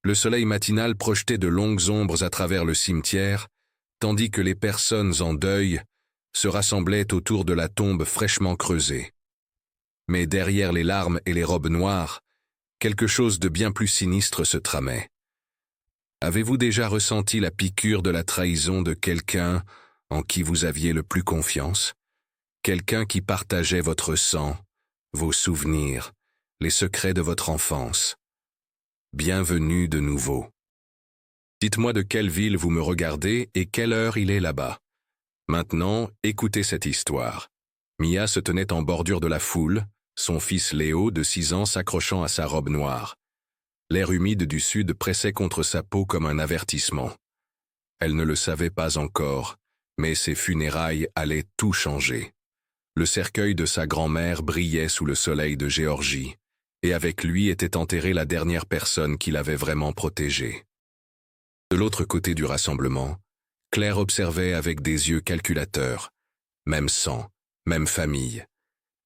Le soleil matinal projetait de longues ombres à travers le cimetière, tandis que les personnes en deuil se rassemblaient autour de la tombe fraîchement creusée. Mais derrière les larmes et les robes noires, quelque chose de bien plus sinistre se tramait. Avez-vous déjà ressenti la piqûre de la trahison de quelqu'un en qui vous aviez le plus confiance? Quelqu'un qui partageait votre sang, vos souvenirs, les secrets de votre enfance. Bienvenue de nouveau. Dites-moi de quelle ville vous me regardez et quelle heure il est là-bas. Maintenant, écoutez cette histoire. Mia se tenait en bordure de la foule, son fils Léo, de 6 ans, s'accrochant à sa robe noire. L'air humide du sud pressait contre sa peau comme un avertissement. Elle ne le savait pas encore, mais ses funérailles allaient tout changer. Le cercueil de sa grand-mère brillait sous le soleil de Géorgie, et avec lui était enterrée la dernière personne qui l'avait vraiment protégée. De l'autre côté du rassemblement, Claire observait avec des yeux calculateurs, même sang, même famille,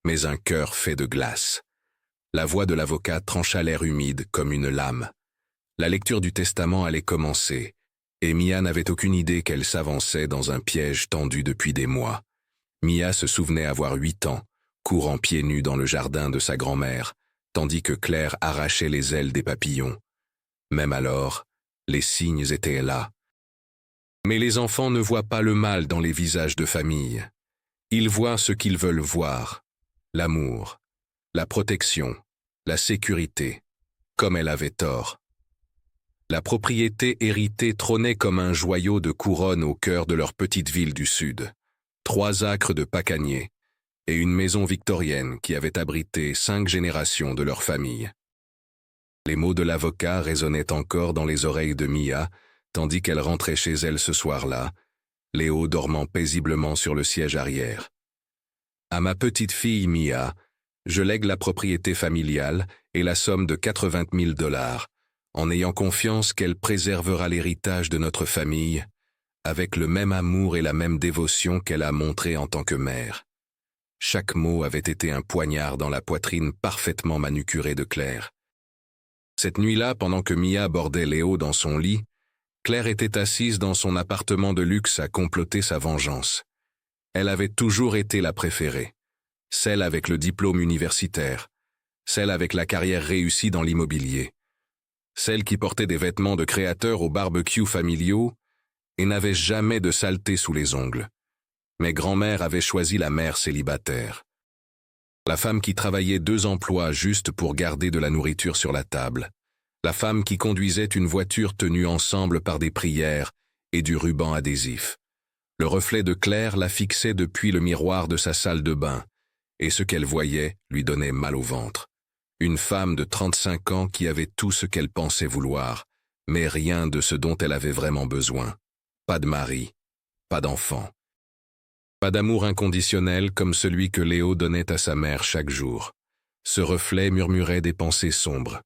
mais un cœur fait de glace. La voix de l'avocat trancha l'air humide comme une lame. La lecture du testament allait commencer, et Mia n'avait aucune idée qu'elle s'avançait dans un piège tendu depuis des mois. Mia se souvenait avoir 8 ans, courant pieds nus dans le jardin de sa grand-mère, tandis que Claire arrachait les ailes des papillons. Même alors, les signes étaient là. Mais les enfants ne voient pas le mal dans les visages de famille. Ils voient ce qu'ils veulent voir, l'amour, la protection, la sécurité, comme elle avait tort. La propriété héritée trônait comme un joyau de couronne au cœur de leur petite ville du sud. 3 acres de pacaniers et une maison victorienne qui avait abrité 5 générations de leur famille. Les mots de l'avocat résonnaient encore dans les oreilles de Mia, tandis qu'elle rentrait chez elle ce soir-là, Léo dormant paisiblement sur le siège arrière. À ma petite fille Mia, je lègue la propriété familiale et la somme de 80 000 $, en ayant confiance qu'elle préservera l'héritage de notre famille, avec le même amour et la même dévotion qu'elle a montré en tant que mère. Chaque mot avait été un poignard dans la poitrine parfaitement manucurée de Claire. Cette nuit-là, pendant que Mia bordait Léo dans son lit, Claire était assise dans son appartement de luxe à comploter sa vengeance. Elle avait toujours été la préférée, celle avec le diplôme universitaire, celle avec la carrière réussie dans l'immobilier, celle qui portait des vêtements de créateur aux barbecues familiaux et n'avait jamais de saleté sous les ongles. Mais grand-mère avait choisi la mère célibataire. La femme qui travaillait 2 emplois juste pour garder de la nourriture sur la table. La femme qui conduisait une voiture tenue ensemble par des prières et du ruban adhésif. Le reflet de Claire la fixait depuis le miroir de sa salle de bain, et ce qu'elle voyait lui donnait mal au ventre. Une femme de 35 ans qui avait tout ce qu'elle pensait vouloir, mais rien de ce dont elle avait vraiment besoin. Pas de mari, pas d'enfant. Pas d'amour inconditionnel comme celui que Léo donnait à sa mère chaque jour. Ce reflet murmurait des pensées sombres.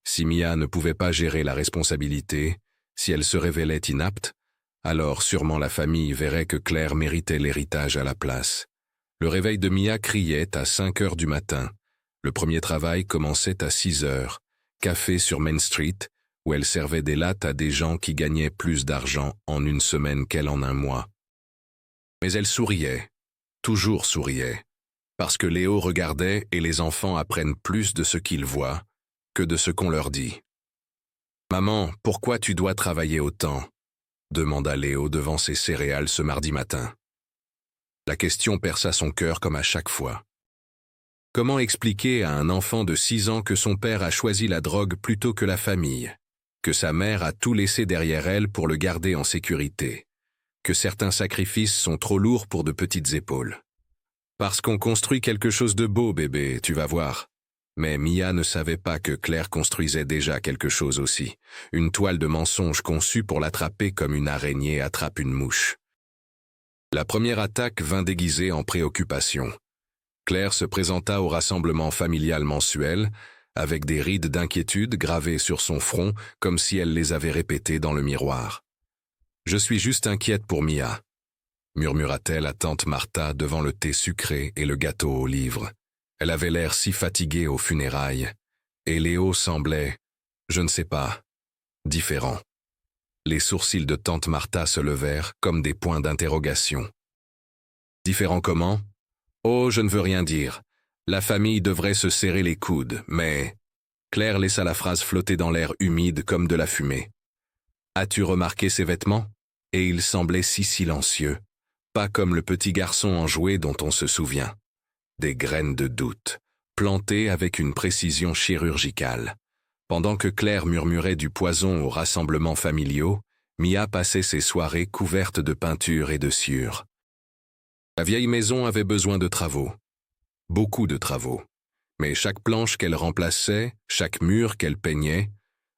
Si Mia ne pouvait pas gérer la responsabilité, si elle se révélait inapte, alors sûrement la famille verrait que Claire méritait l'héritage à la place. Le réveil de Mia criait à 5 heures du matin. Le premier travail commençait à 6 heures. Café sur Main Street, où elle servait des lattes à des gens qui gagnaient plus d'argent en une semaine qu'elle en un mois. Mais elle souriait, toujours souriait, parce que Léo regardait et les enfants apprennent plus de ce qu'ils voient que de ce qu'on leur dit. « Maman, pourquoi tu dois travailler autant ?» demanda Léo devant ses céréales ce mardi matin. La question perça son cœur comme à chaque fois. Comment expliquer à un enfant de 6 ans que son père a choisi la drogue plutôt que la famille, que sa mère a tout laissé derrière elle pour le garder en sécurité, que certains sacrifices sont trop lourds pour de petites épaules? Parce qu'on construit quelque chose de beau, bébé, tu vas voir. Mais Mia ne savait pas que Claire construisait déjà quelque chose aussi, une toile de mensonges conçue pour l'attraper comme une araignée attrape une mouche. La première attaque vint déguisée en préoccupation. Claire se présenta au rassemblement familial mensuel, avec des rides d'inquiétude gravées sur son front comme si elle les avait répétées dans le miroir. « Je suis juste inquiète pour Mia », murmura-t-elle à tante Martha devant le thé sucré et le gâteau aux livres. Elle avait l'air si fatiguée aux funérailles, et Léo semblait, je ne sais pas, différent. Les sourcils de tante Martha se levèrent comme des points d'interrogation. Différent comment? Oh, je ne veux rien dire. La famille devrait se serrer les coudes, mais... Claire laissa la phrase flotter dans l'air humide comme de la fumée. As-tu remarqué ses vêtements? Et il semblait si silencieux, pas comme le petit garçon enjoué dont on se souvient. Des graines de doute, plantées avec une précision chirurgicale. Pendant que Claire murmurait du poison aux rassemblements familiaux, Mia passait ses soirées couvertes de peinture et de sciure. La vieille maison avait besoin de travaux. Beaucoup de travaux. Mais chaque planche qu'elle remplaçait, chaque mur qu'elle peignait,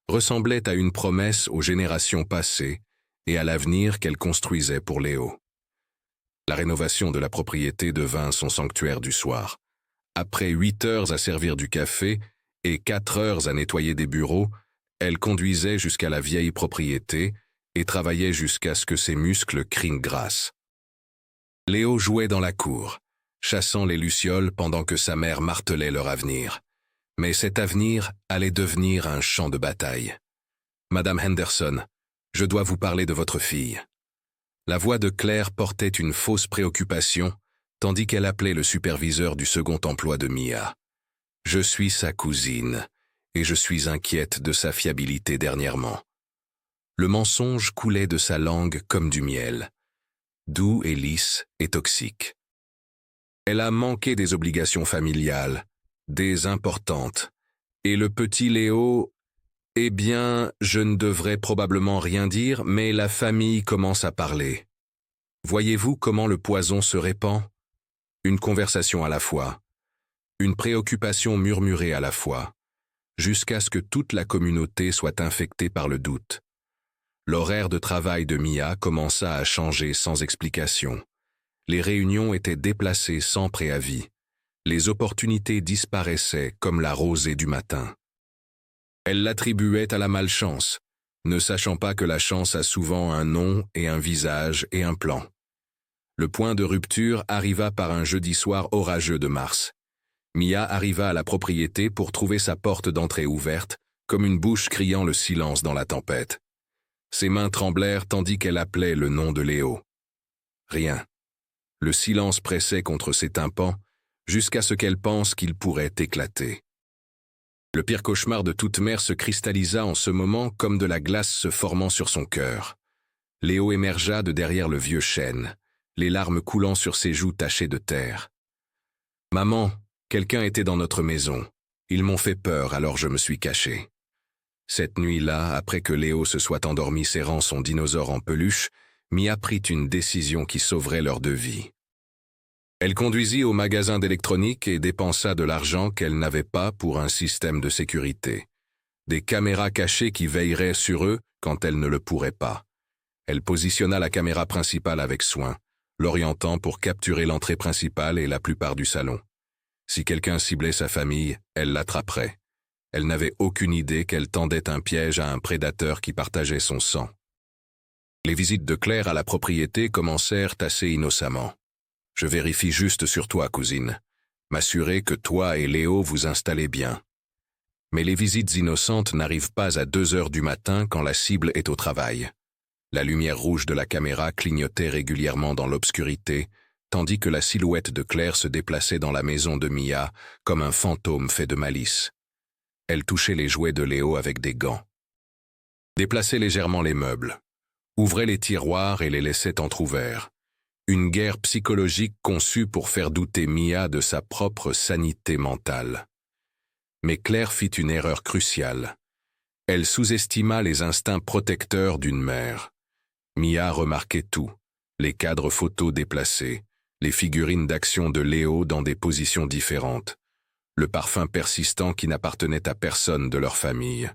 ressemblait à une promesse aux générations passées et à l'avenir qu'elle construisait pour Léo. La rénovation de la propriété devint son sanctuaire du soir. Après 8 heures à servir du café et 4 heures à nettoyer des bureaux, elle conduisait jusqu'à la vieille propriété et travaillait jusqu'à ce que ses muscles crient grâce. Léo jouait dans la cour, chassant les lucioles pendant que sa mère martelait leur avenir. Mais cet avenir allait devenir un champ de bataille. « Madame Henderson, je dois vous parler de votre fille. » La voix de Claire portait une fausse préoccupation, tandis qu'elle appelait le superviseur du second emploi de Mia. « Je suis sa cousine, et je suis inquiète de sa fiabilité dernièrement. » Le mensonge coulait de sa langue comme du miel, doux et lisse et toxique. Elle a manqué des obligations familiales, des importantes, et le petit Léo... Eh bien, je ne devrais probablement rien dire, mais la famille commence à parler. Voyez-vous comment le poison se répand? Une conversation à la fois, une préoccupation murmurée à la fois, jusqu'à ce que toute la communauté soit infectée par le doute. L'horaire de travail de Mia commença à changer sans explication. Les réunions étaient déplacées sans préavis. Les opportunités disparaissaient comme la rosée du matin. Elle l'attribuait à la malchance, ne sachant pas que la chance a souvent un nom et un visage et un plan. Le point de rupture arriva par un jeudi soir orageux de mars. Mia arriva à la propriété pour trouver sa porte d'entrée ouverte, comme une bouche criant le silence dans la tempête. Ses mains tremblèrent tandis qu'elle appelait le nom de Léo. Rien. Le silence pressait contre ses tympans, jusqu'à ce qu'elle pense qu'il pourrait éclater. Le pire cauchemar de toute mère se cristallisa en ce moment comme de la glace se formant sur son cœur. Léo émergea de derrière le vieux chêne, les larmes coulant sur ses joues tachées de terre. « Maman, quelqu'un était dans notre maison. Ils m'ont fait peur, alors je me suis caché. » Cette nuit-là, après que Léo se soit endormi serrant son dinosaure en peluche, Mia prit une décision qui sauverait leurs 2 vies. Elle conduisit au magasin d'électronique et dépensa de l'argent qu'elle n'avait pas pour un système de sécurité. Des caméras cachées qui veilleraient sur eux quand elle ne le pourrait pas. Elle positionna la caméra principale avec soin, l'orientant pour capturer l'entrée principale et la plupart du salon. Si quelqu'un ciblait sa famille, elle l'attraperait. Elle n'avait aucune idée qu'elle tendait un piège à un prédateur qui partageait son sang. Les visites de Claire à la propriété commencèrent assez innocemment. « Je vérifie juste sur toi, cousine. M'assurer que toi et Léo vous installez bien. » Mais les visites innocentes n'arrivent pas à 2 heures du matin quand la cible est au travail. La lumière rouge de la caméra clignotait régulièrement dans l'obscurité, tandis que la silhouette de Claire se déplaçait dans la maison de Mia comme un fantôme fait de malice. Elle touchait les jouets de Léo avec des gants. Déplaçait légèrement les meubles. Ouvrait les tiroirs et les laissait entr'ouverts. Une guerre psychologique conçue pour faire douter Mia de sa propre sanité mentale. Mais Claire fit une erreur cruciale. Elle sous-estima les instincts protecteurs d'une mère. Mia remarquait tout, les cadres photos déplacés, les figurines d'action de Léo dans des positions différentes, le parfum persistant qui n'appartenait à personne de leur famille.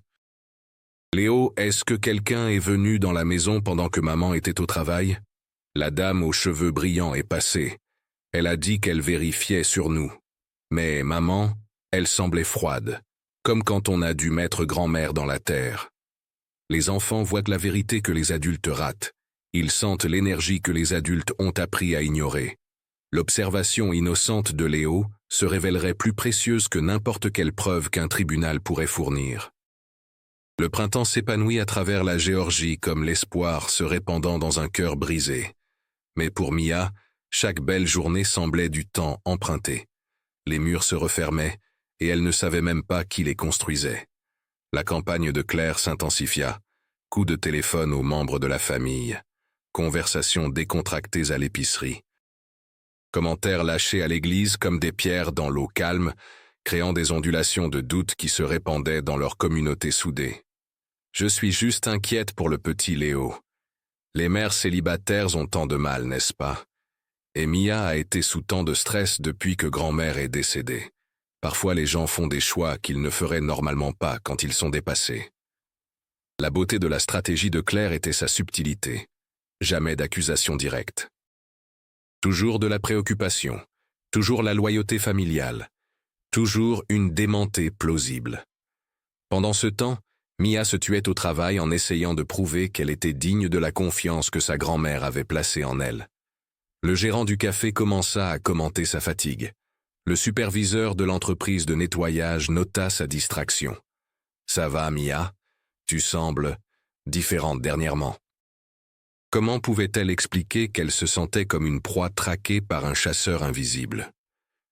« Léo, est-ce que quelqu'un est venu dans la maison pendant que maman était au travail ?» La dame aux cheveux brillants est passée. Elle a dit qu'elle vérifiait sur nous. Mais maman, elle semblait froide, comme quand on a dû mettre grand-mère dans la terre. Les enfants voient la vérité que les adultes ratent. Ils sentent l'énergie que les adultes ont appris à ignorer. L'observation innocente de Léo se révélerait plus précieuse que n'importe quelle preuve qu'un tribunal pourrait fournir. Le printemps s'épanouit à travers la Géorgie comme l'espoir se répandant dans un cœur brisé. Mais pour Mia, chaque belle journée semblait du temps emprunté. Les murs se refermaient, et elle ne savait même pas qui les construisait. La campagne de Claire s'intensifia. Coups de téléphone aux membres de la famille. Conversations décontractées à l'épicerie. Commentaires lâchés à l'église comme des pierres dans l'eau calme, créant des ondulations de doute qui se répandaient dans leur communauté soudée. Je suis juste inquiète pour le petit Léo. Les mères célibataires ont tant de mal, n'est-ce pas? Et Mia a été sous tant de stress depuis que grand-mère est décédée. Parfois les gens font des choix qu'ils ne feraient normalement pas quand ils sont dépassés. La beauté de la stratégie de Claire était sa subtilité. Jamais d'accusation directe. Toujours de la préoccupation, toujours la loyauté familiale, toujours une démentée plausible. Pendant ce temps, Mia se tuait au travail en essayant de prouver qu'elle était digne de la confiance que sa grand-mère avait placée en elle. Le gérant du café commença à commenter sa fatigue. Le superviseur de l'entreprise de nettoyage nota sa distraction. « Ça va, Mia? Tu sembles différente dernièrement. » Comment pouvait-elle expliquer qu'elle se sentait comme une proie traquée par un chasseur invisible?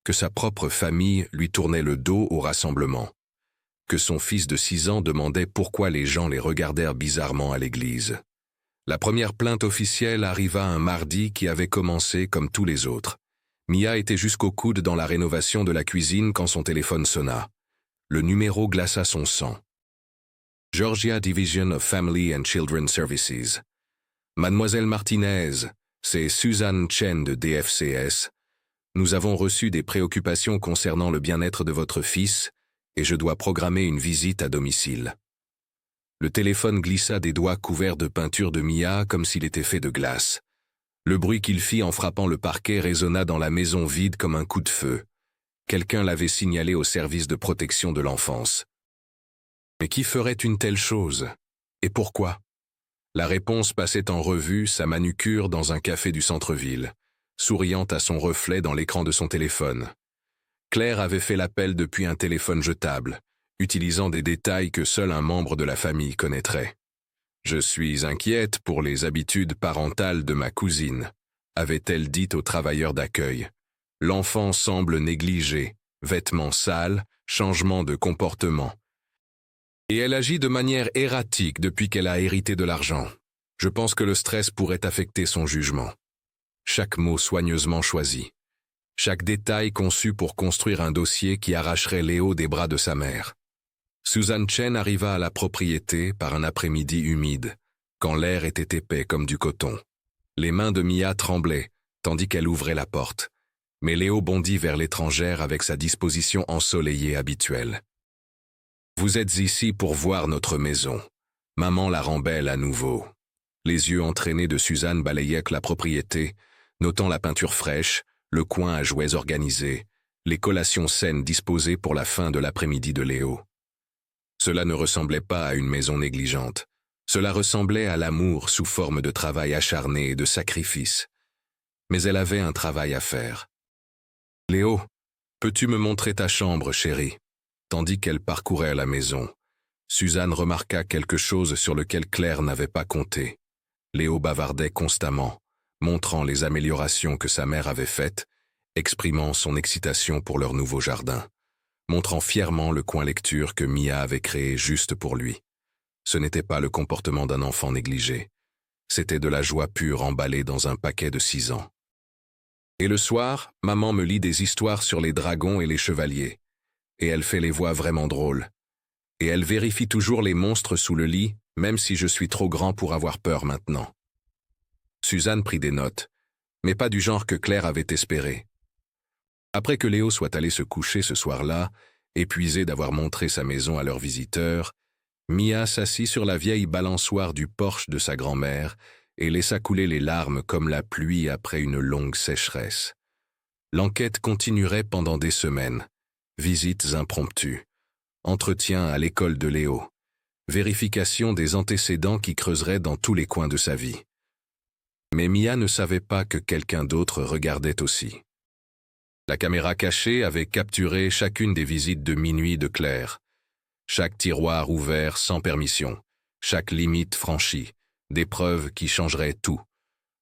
Que sa propre famille lui tournait le dos au rassemblement? Que son fils de 6 ans demandait pourquoi les gens les regardèrent bizarrement à l'église? La première plainte officielle arriva un mardi qui avait commencé comme tous les autres. Mia était jusqu'au coude dans la rénovation de la cuisine quand son téléphone sonna. Le numéro glaça son sang. Georgia Division of Family and Children Services. Mademoiselle Martinez, c'est Suzanne Chen de DFCS. Nous avons reçu des préoccupations concernant le bien-être de votre fils et je dois programmer une visite à domicile. Le téléphone glissa des doigts couverts de peinture de Mia comme s'il était fait de glace. Le bruit qu'il fit en frappant le parquet résonna dans la maison vide comme un coup de feu. Quelqu'un l'avait signalé au service de protection de l'enfance. Mais qui ferait une telle chose? Et pourquoi? La réponse passait en revue sa manucure dans un café du centre-ville, souriant à son reflet dans l'écran de son téléphone. Claire avait fait l'appel depuis un téléphone jetable, utilisant des détails que seul un membre de la famille connaîtrait. « Je suis inquiète pour les habitudes parentales de ma cousine », avait-elle dit au travailleur d'accueil. « L'enfant semble négligé, vêtements sales, changement de comportement. Et elle agit de manière erratique depuis qu'elle a hérité de l'argent. Je pense que le stress pourrait affecter son jugement. » Chaque mot soigneusement choisi. Chaque détail conçu pour construire un dossier qui arracherait Léo des bras de sa mère. Suzanne Chen arriva à la propriété par un après-midi humide, quand l'air était épais comme du coton. Les mains de Mia tremblaient, tandis qu'elle ouvrait la porte. Mais Léo bondit vers l'étrangère avec sa disposition ensoleillée habituelle. « Vous êtes ici pour voir notre maison. Maman la rend belle à nouveau. » Les yeux entraînés de Suzanne balayaient la propriété, notant la peinture fraîche, le coin à jouets organisé, les collations saines disposées pour la fin de l'après-midi de Léo. Cela ne ressemblait pas à une maison négligente. Cela ressemblait à l'amour sous forme de travail acharné et de sacrifice. Mais elle avait un travail à faire. « Léo, peux-tu me montrer ta chambre, chérie ?» Tandis qu'elle parcourait la maison, Suzanne remarqua quelque chose sur lequel Claire n'avait pas compté. Léo bavardait constamment, montrant les améliorations que sa mère avait faites, exprimant son excitation pour leur nouveau jardin, montrant fièrement le coin lecture que Mia avait créé juste pour lui. Ce n'était pas le comportement d'un enfant négligé. C'était de la joie pure emballée dans un paquet de 6 ans. Et le soir, maman me lit des histoires sur les dragons et les chevaliers. Et elle fait les voix vraiment drôles. Et elle vérifie toujours les monstres sous le lit, même si je suis trop grand pour avoir peur maintenant. Suzanne prit des notes, mais pas du genre que Claire avait espéré. Après que Léo soit allé se coucher ce soir-là, épuisé d'avoir montré sa maison à leurs visiteurs, Mia s'assit sur la vieille balançoire du porche de sa grand-mère et laissa couler les larmes comme la pluie après une longue sécheresse. L'enquête continuerait pendant des semaines. Visites impromptues, entretien à l'école de Léo, vérification des antécédents qui creuseraient dans tous les coins de sa vie. Mais Mia ne savait pas que quelqu'un d'autre regardait aussi. La caméra cachée avait capturé chacune des visites de minuit de Claire. Chaque tiroir ouvert sans permission, chaque limite franchie, des preuves qui changeraient tout.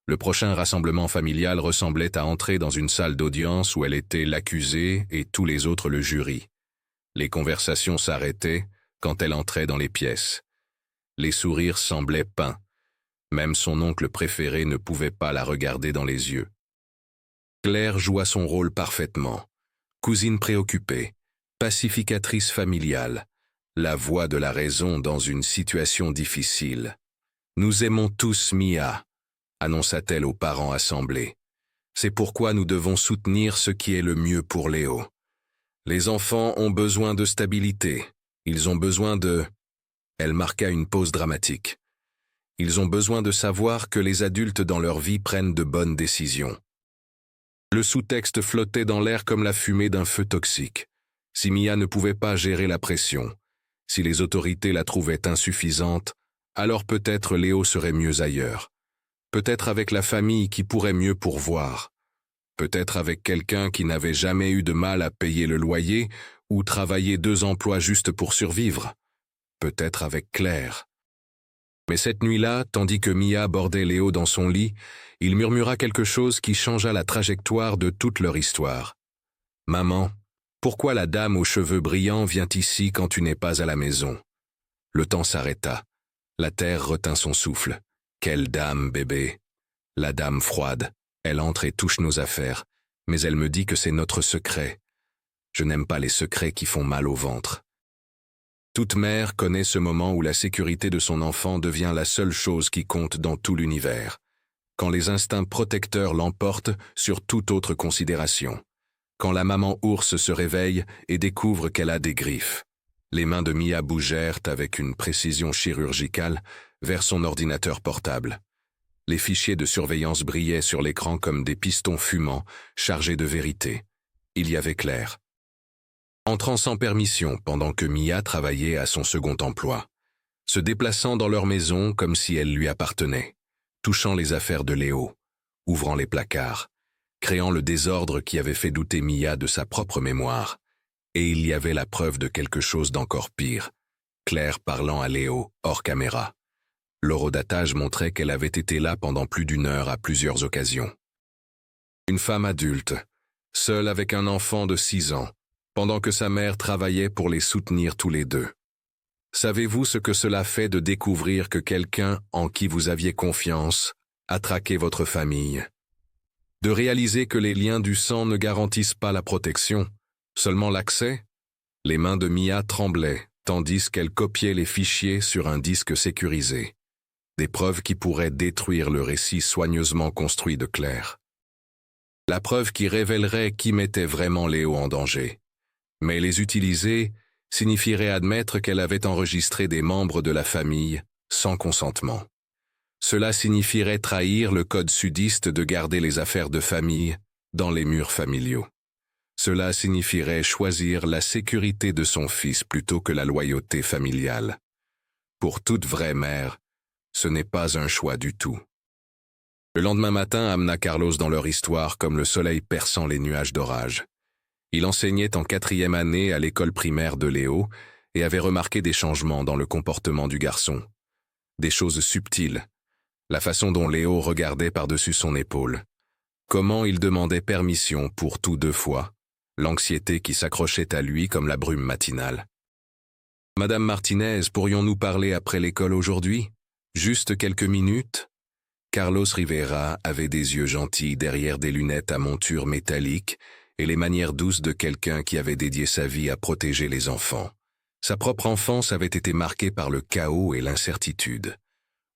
Le prochain rassemblement familial ressemblait à entrer dans une salle d'audience où elle était l'accusée et tous les autres le jury. Les conversations s'arrêtaient quand elle entrait dans les pièces. Les sourires semblaient peints. Même son oncle préféré ne pouvait pas la regarder dans les yeux. Claire joua son rôle parfaitement. Cousine préoccupée, pacificatrice familiale, la voix de la raison dans une situation difficile. « Nous aimons tous Mia », annonça-t-elle aux parents assemblés. « C'est pourquoi nous devons soutenir ce qui est le mieux pour Léo. Les enfants ont besoin de stabilité. Ils ont besoin de... » Elle marqua une pause dramatique. « Ils ont besoin de savoir que les adultes dans leur vie prennent de bonnes décisions. » Le sous-texte flottait dans l'air comme la fumée d'un feu toxique. Si Mia ne pouvait pas gérer la pression, si les autorités la trouvaient insuffisante, alors peut-être Léo serait mieux ailleurs. Peut-être avec la famille qui pourrait mieux pourvoir. Peut-être avec quelqu'un qui n'avait jamais eu de mal à payer le loyer ou travailler 2 emplois juste pour survivre. Peut-être avec Claire. Mais cette nuit-là, tandis que Mia bordait Léo dans son lit, il murmura quelque chose qui changea la trajectoire de toute leur histoire. « Maman, pourquoi la dame aux cheveux brillants vient ici quand tu n'es pas à la maison ?» Le temps s'arrêta. La terre retint son souffle. « Quelle dame, bébé !»« La dame froide. Elle entre et touche nos affaires, mais elle me dit que c'est notre secret. Je n'aime pas les secrets qui font mal au ventre. » Toute mère connaît ce moment où la sécurité de son enfant devient la seule chose qui compte dans tout l'univers. Quand les instincts protecteurs l'emportent sur toute autre considération. Quand la maman ours se réveille et découvre qu'elle a des griffes. Les mains de Mia bougèrent avec une précision chirurgicale vers son ordinateur portable. Les fichiers de surveillance brillaient sur l'écran comme des pistons fumants chargés de vérité. Il y avait Claire. Entrant sans permission pendant que Mia travaillait à son second emploi, se déplaçant dans leur maison comme si elle lui appartenait, touchant les affaires de Léo, ouvrant les placards, créant le désordre qui avait fait douter Mia de sa propre mémoire. Et il y avait la preuve de quelque chose d'encore pire, Claire parlant à Léo hors caméra. L'horodatage montrait qu'elle avait été là pendant plus d'1 heure à plusieurs occasions. Une femme adulte, seule avec un enfant de 6 ans, pendant que sa mère travaillait pour les soutenir tous les deux. Savez-vous ce que cela fait de découvrir que quelqu'un en qui vous aviez confiance a traqué votre famille? De réaliser que les liens du sang ne garantissent pas la protection, seulement l'accès? Les mains de Mia tremblaient, tandis qu'elle copiait les fichiers sur un disque sécurisé. Des preuves qui pourraient détruire le récit soigneusement construit de Claire. La preuve qui révélerait qui mettait vraiment Léo en danger. Mais les utiliser signifierait admettre qu'elle avait enregistré des membres de la famille sans consentement. Cela signifierait trahir le code sudiste de garder les affaires de famille dans les murs familiaux. Cela signifierait choisir la sécurité de son fils plutôt que la loyauté familiale. Pour toute vraie mère, ce n'est pas un choix du tout. Le lendemain matin amena Carlos dans leur histoire comme le soleil perçant les nuages d'orage. Il enseignait en 4e année à l'école primaire de Léo et avait remarqué des changements dans le comportement du garçon. Des choses subtiles. La façon dont Léo regardait par-dessus son épaule. Comment il demandait permission pour tout 2 fois. L'anxiété qui s'accrochait à lui comme la brume matinale. « Madame Martinez, pourrions-nous parler après l'école aujourd'hui? Juste quelques minutes ?» Carlos Rivera avait des yeux gentils derrière des lunettes à monture métallique et les manières douces de quelqu'un qui avait dédié sa vie à protéger les enfants. Sa propre enfance avait été marquée par le chaos et l'incertitude,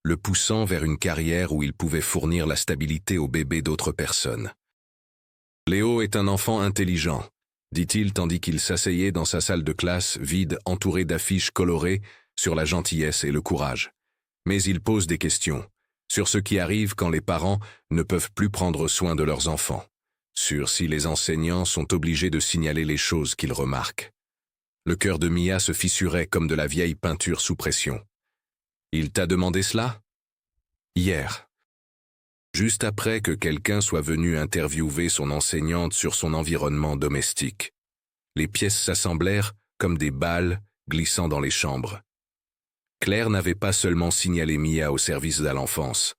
le poussant vers une carrière où il pouvait fournir la stabilité aux bébés d'autres personnes. « Léo est un enfant intelligent », dit-il tandis qu'il s'asseyait dans sa salle de classe vide entourée d'affiches colorées sur la gentillesse et le courage. Mais il pose des questions sur ce qui arrive quand les parents ne peuvent plus prendre soin de leurs enfants, sur si les enseignants sont obligés de signaler les choses qu'ils remarquent. Le cœur de Mia se fissurait comme de la vieille peinture sous pression. « Il t'a demandé cela ?»« Hier. » Juste après que quelqu'un soit venu interviewer son enseignante sur son environnement domestique. Les pièces s'assemblèrent comme des balles glissant dans les chambres. Claire n'avait pas seulement signalé Mia au service de l'enfance.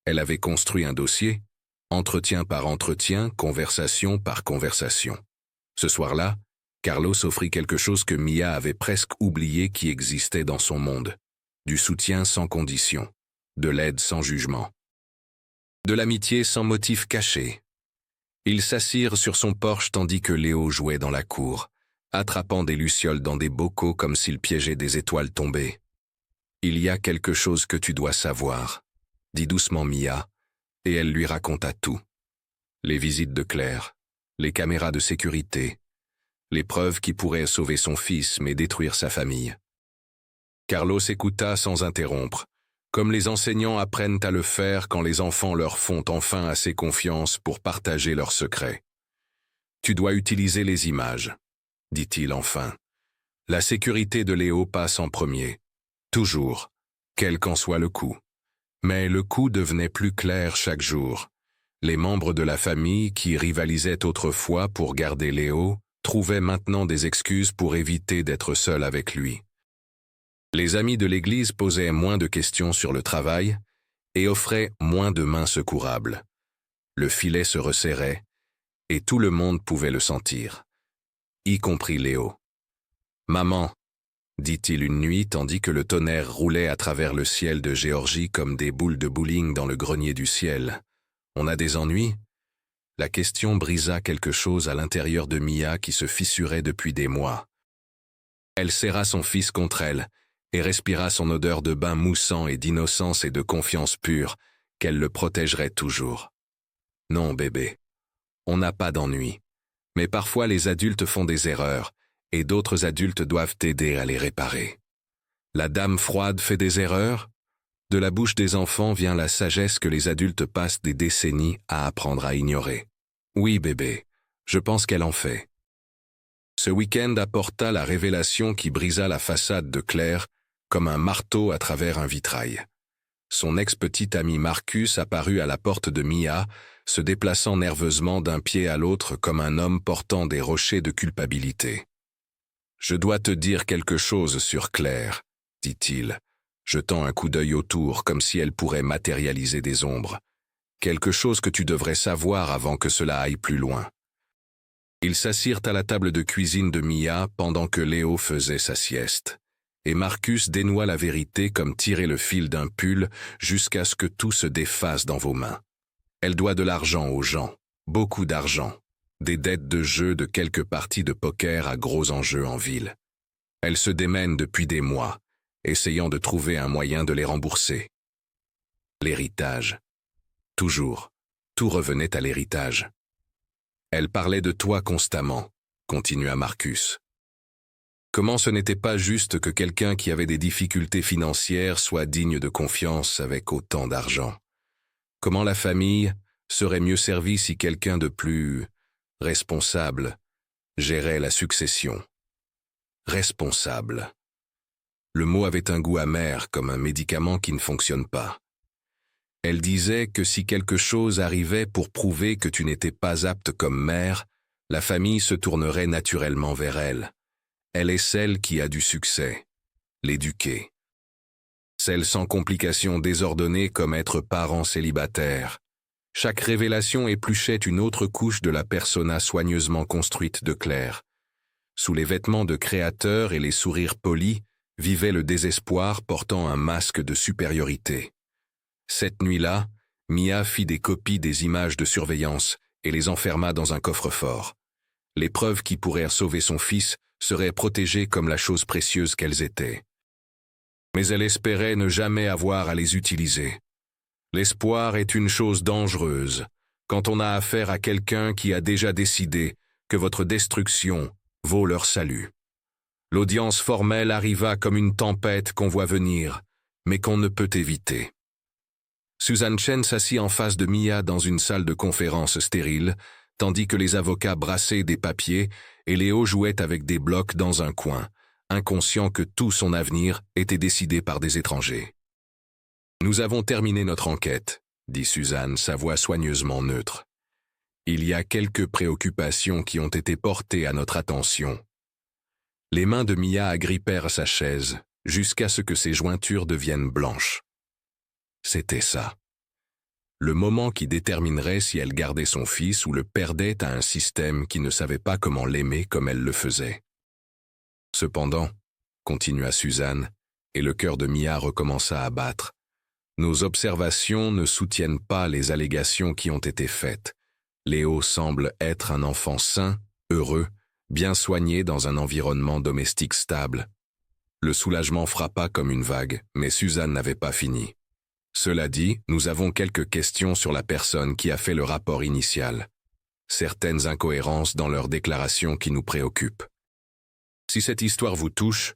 Elle avait construit un dossier, entretien par entretien, conversation par conversation. Ce soir-là, Carlos offrit quelque chose que Mia avait presque oublié qui existait dans son monde. Du soutien sans condition, de l'aide sans jugement, de l'amitié sans motif caché. Ils s'assirent sur son porche tandis que Léo jouait dans la cour, attrapant des lucioles dans des bocaux comme s'il piégeait des étoiles tombées. « Il y a quelque chose que tu dois savoir », dit doucement Mia, et elle lui raconta tout. Les visites de Claire, les caméras de sécurité, les preuves qui pourraient sauver son fils mais détruire sa famille. Carlos écouta sans interrompre, comme les enseignants apprennent à le faire quand les enfants leur font enfin assez confiance pour partager leurs secrets. « Tu dois utiliser les images, » dit-il enfin. « La sécurité de Léo passe en premier. Toujours, quel qu'en soit le coût. » Mais le coup devenait plus clair chaque jour. Les membres de la famille, qui rivalisaient autrefois pour garder Léo, trouvaient maintenant des excuses pour éviter d'être seuls avec lui. Les amis de l'Église posaient moins de questions sur le travail et offraient moins de mains secourables. Le filet se resserrait et tout le monde pouvait le sentir, y compris Léo. « Maman », dit-il une nuit tandis que le tonnerre roulait à travers le ciel de Géorgie comme des boules de bowling dans le grenier du ciel. « On a des ennuis ?» La question brisa quelque chose à l'intérieur de Mia qui se fissurait depuis des mois. Elle serra son fils contre elle et respira son odeur de bain moussant et d'innocence et de confiance pure, qu'elle le protégerait toujours. « Non, bébé, on n'a pas d'ennui. Mais parfois les adultes font des erreurs, et d'autres adultes doivent t'aider à les réparer. La dame froide fait des erreurs? De la bouche des enfants vient la sagesse que les adultes passent des décennies à apprendre à ignorer. Oui, bébé, je pense qu'elle en fait. » Ce week-end apporta la révélation qui brisa la façade de Claire comme un marteau à travers un vitrail. Son ex-petit ami Marcus apparut à la porte de Mia, se déplaçant nerveusement d'un pied à l'autre comme un homme portant des rochers de culpabilité. « Je dois te dire quelque chose sur Claire, » dit-il, jetant un coup d'œil autour comme si elle pourrait matérialiser des ombres. « Quelque chose que tu devrais savoir avant que cela aille plus loin. » Ils s'assirent à la table de cuisine de Mia pendant que Léo faisait sa sieste, et Marcus dénoua la vérité comme tirer le fil d'un pull jusqu'à ce que tout se défasse dans vos mains. Elle doit de l'argent aux gens, beaucoup d'argent. Des dettes de jeu de quelques parties de poker à gros enjeux en ville. Elle se démène depuis des mois, essayant de trouver un moyen de les rembourser. L'héritage. Toujours, tout revenait à l'héritage. Elle parlait de toi constamment, continua Marcus. Comment ce n'était pas juste que quelqu'un qui avait des difficultés financières soit digne de confiance avec autant d'argent? Comment la famille serait mieux servie si quelqu'un de plus responsable gérait la succession? Responsable. Le mot avait un goût amer comme un médicament qui ne fonctionne pas. Elle disait que si quelque chose arrivait pour prouver que tu n'étais pas apte comme mère, la famille se tournerait naturellement vers elle. Elle est celle qui a du succès, l'éduquer. Celle sans complications désordonnées comme être parent célibataire. Chaque révélation épluchait une autre couche de la persona soigneusement construite de Claire. Sous les vêtements de créateur et les sourires polis, vivait le désespoir portant un masque de supériorité. Cette nuit-là, Mia fit des copies des images de surveillance et les enferma dans un coffre-fort. Les preuves qui pourraient sauver son fils seraient protégées comme la chose précieuse qu'elles étaient. Mais elle espérait ne jamais avoir à les utiliser. L'espoir est une chose dangereuse quand on a affaire à quelqu'un qui a déjà décidé que votre destruction vaut leur salut. L'audience formelle arriva comme une tempête qu'on voit venir, mais qu'on ne peut éviter. Susan Chen s'assit en face de Mia dans une salle de conférence stérile, tandis que les avocats brassaient des papiers et Léo jouait avec des blocs dans un coin, inconscient que tout son avenir était décidé par des étrangers. « Nous avons terminé notre enquête, » dit Suzanne, sa voix soigneusement neutre. « Il y a quelques préoccupations qui ont été portées à notre attention. Les mains de Mia agrippèrent sa chaise, jusqu'à ce que ses jointures deviennent blanches. C'était ça. Le moment qui déterminerait si elle gardait son fils ou le perdait à un système qui ne savait pas comment l'aimer comme elle le faisait. Cependant, continua Suzanne, et le cœur de Mia recommença à battre, nos observations ne soutiennent pas les allégations qui ont été faites. Léo semble être un enfant sain, heureux, bien soigné dans un environnement domestique stable. Le soulagement frappa comme une vague, mais Suzanne n'avait pas fini. Cela dit, nous avons quelques questions sur la personne qui a fait le rapport initial. Certaines incohérences dans leurs déclarations qui nous préoccupent. Si cette histoire vous touche,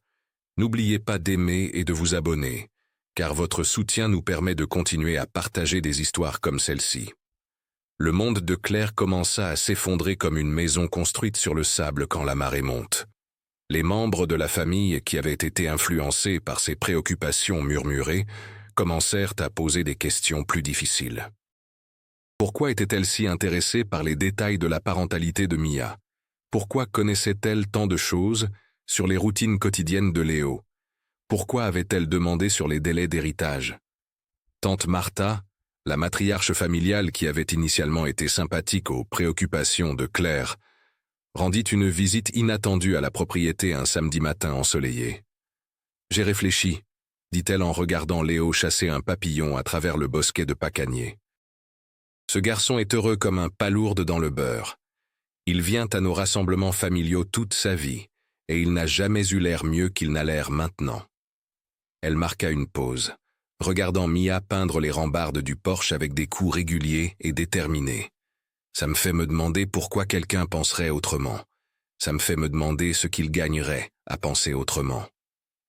n'oubliez pas d'aimer et de vous abonner, car votre soutien nous permet de continuer à partager des histoires comme celle-ci. Le monde de Claire commença à s'effondrer comme une maison construite sur le sable quand la marée monte. Les membres de la famille qui avaient été influencés par ces préoccupations murmurées commencèrent à poser des questions plus difficiles. Pourquoi était-elle si intéressée par les détails de la parentalité de Mia? Pourquoi connaissait-elle tant de choses sur les routines quotidiennes de Léo? Pourquoi avait-elle demandé sur les délais d'héritage? Tante Martha, la matriarche familiale qui avait initialement été sympathique aux préoccupations de Claire, rendit une visite inattendue à la propriété un samedi matin ensoleillé. « J'ai réfléchi », dit-elle en regardant Léo chasser un papillon à travers le bosquet de pacaniers. « Ce garçon est heureux comme un palourde dans le beurre. Il vient à nos rassemblements familiaux toute sa vie, et il n'a jamais eu l'air mieux qu'il n'a l'air maintenant. » Elle marqua une pause, regardant Mia peindre les rambardes du porche avec des coups réguliers et déterminés. Ça me fait me demander pourquoi quelqu'un penserait autrement. Ça me fait me demander ce qu'il gagnerait à penser autrement.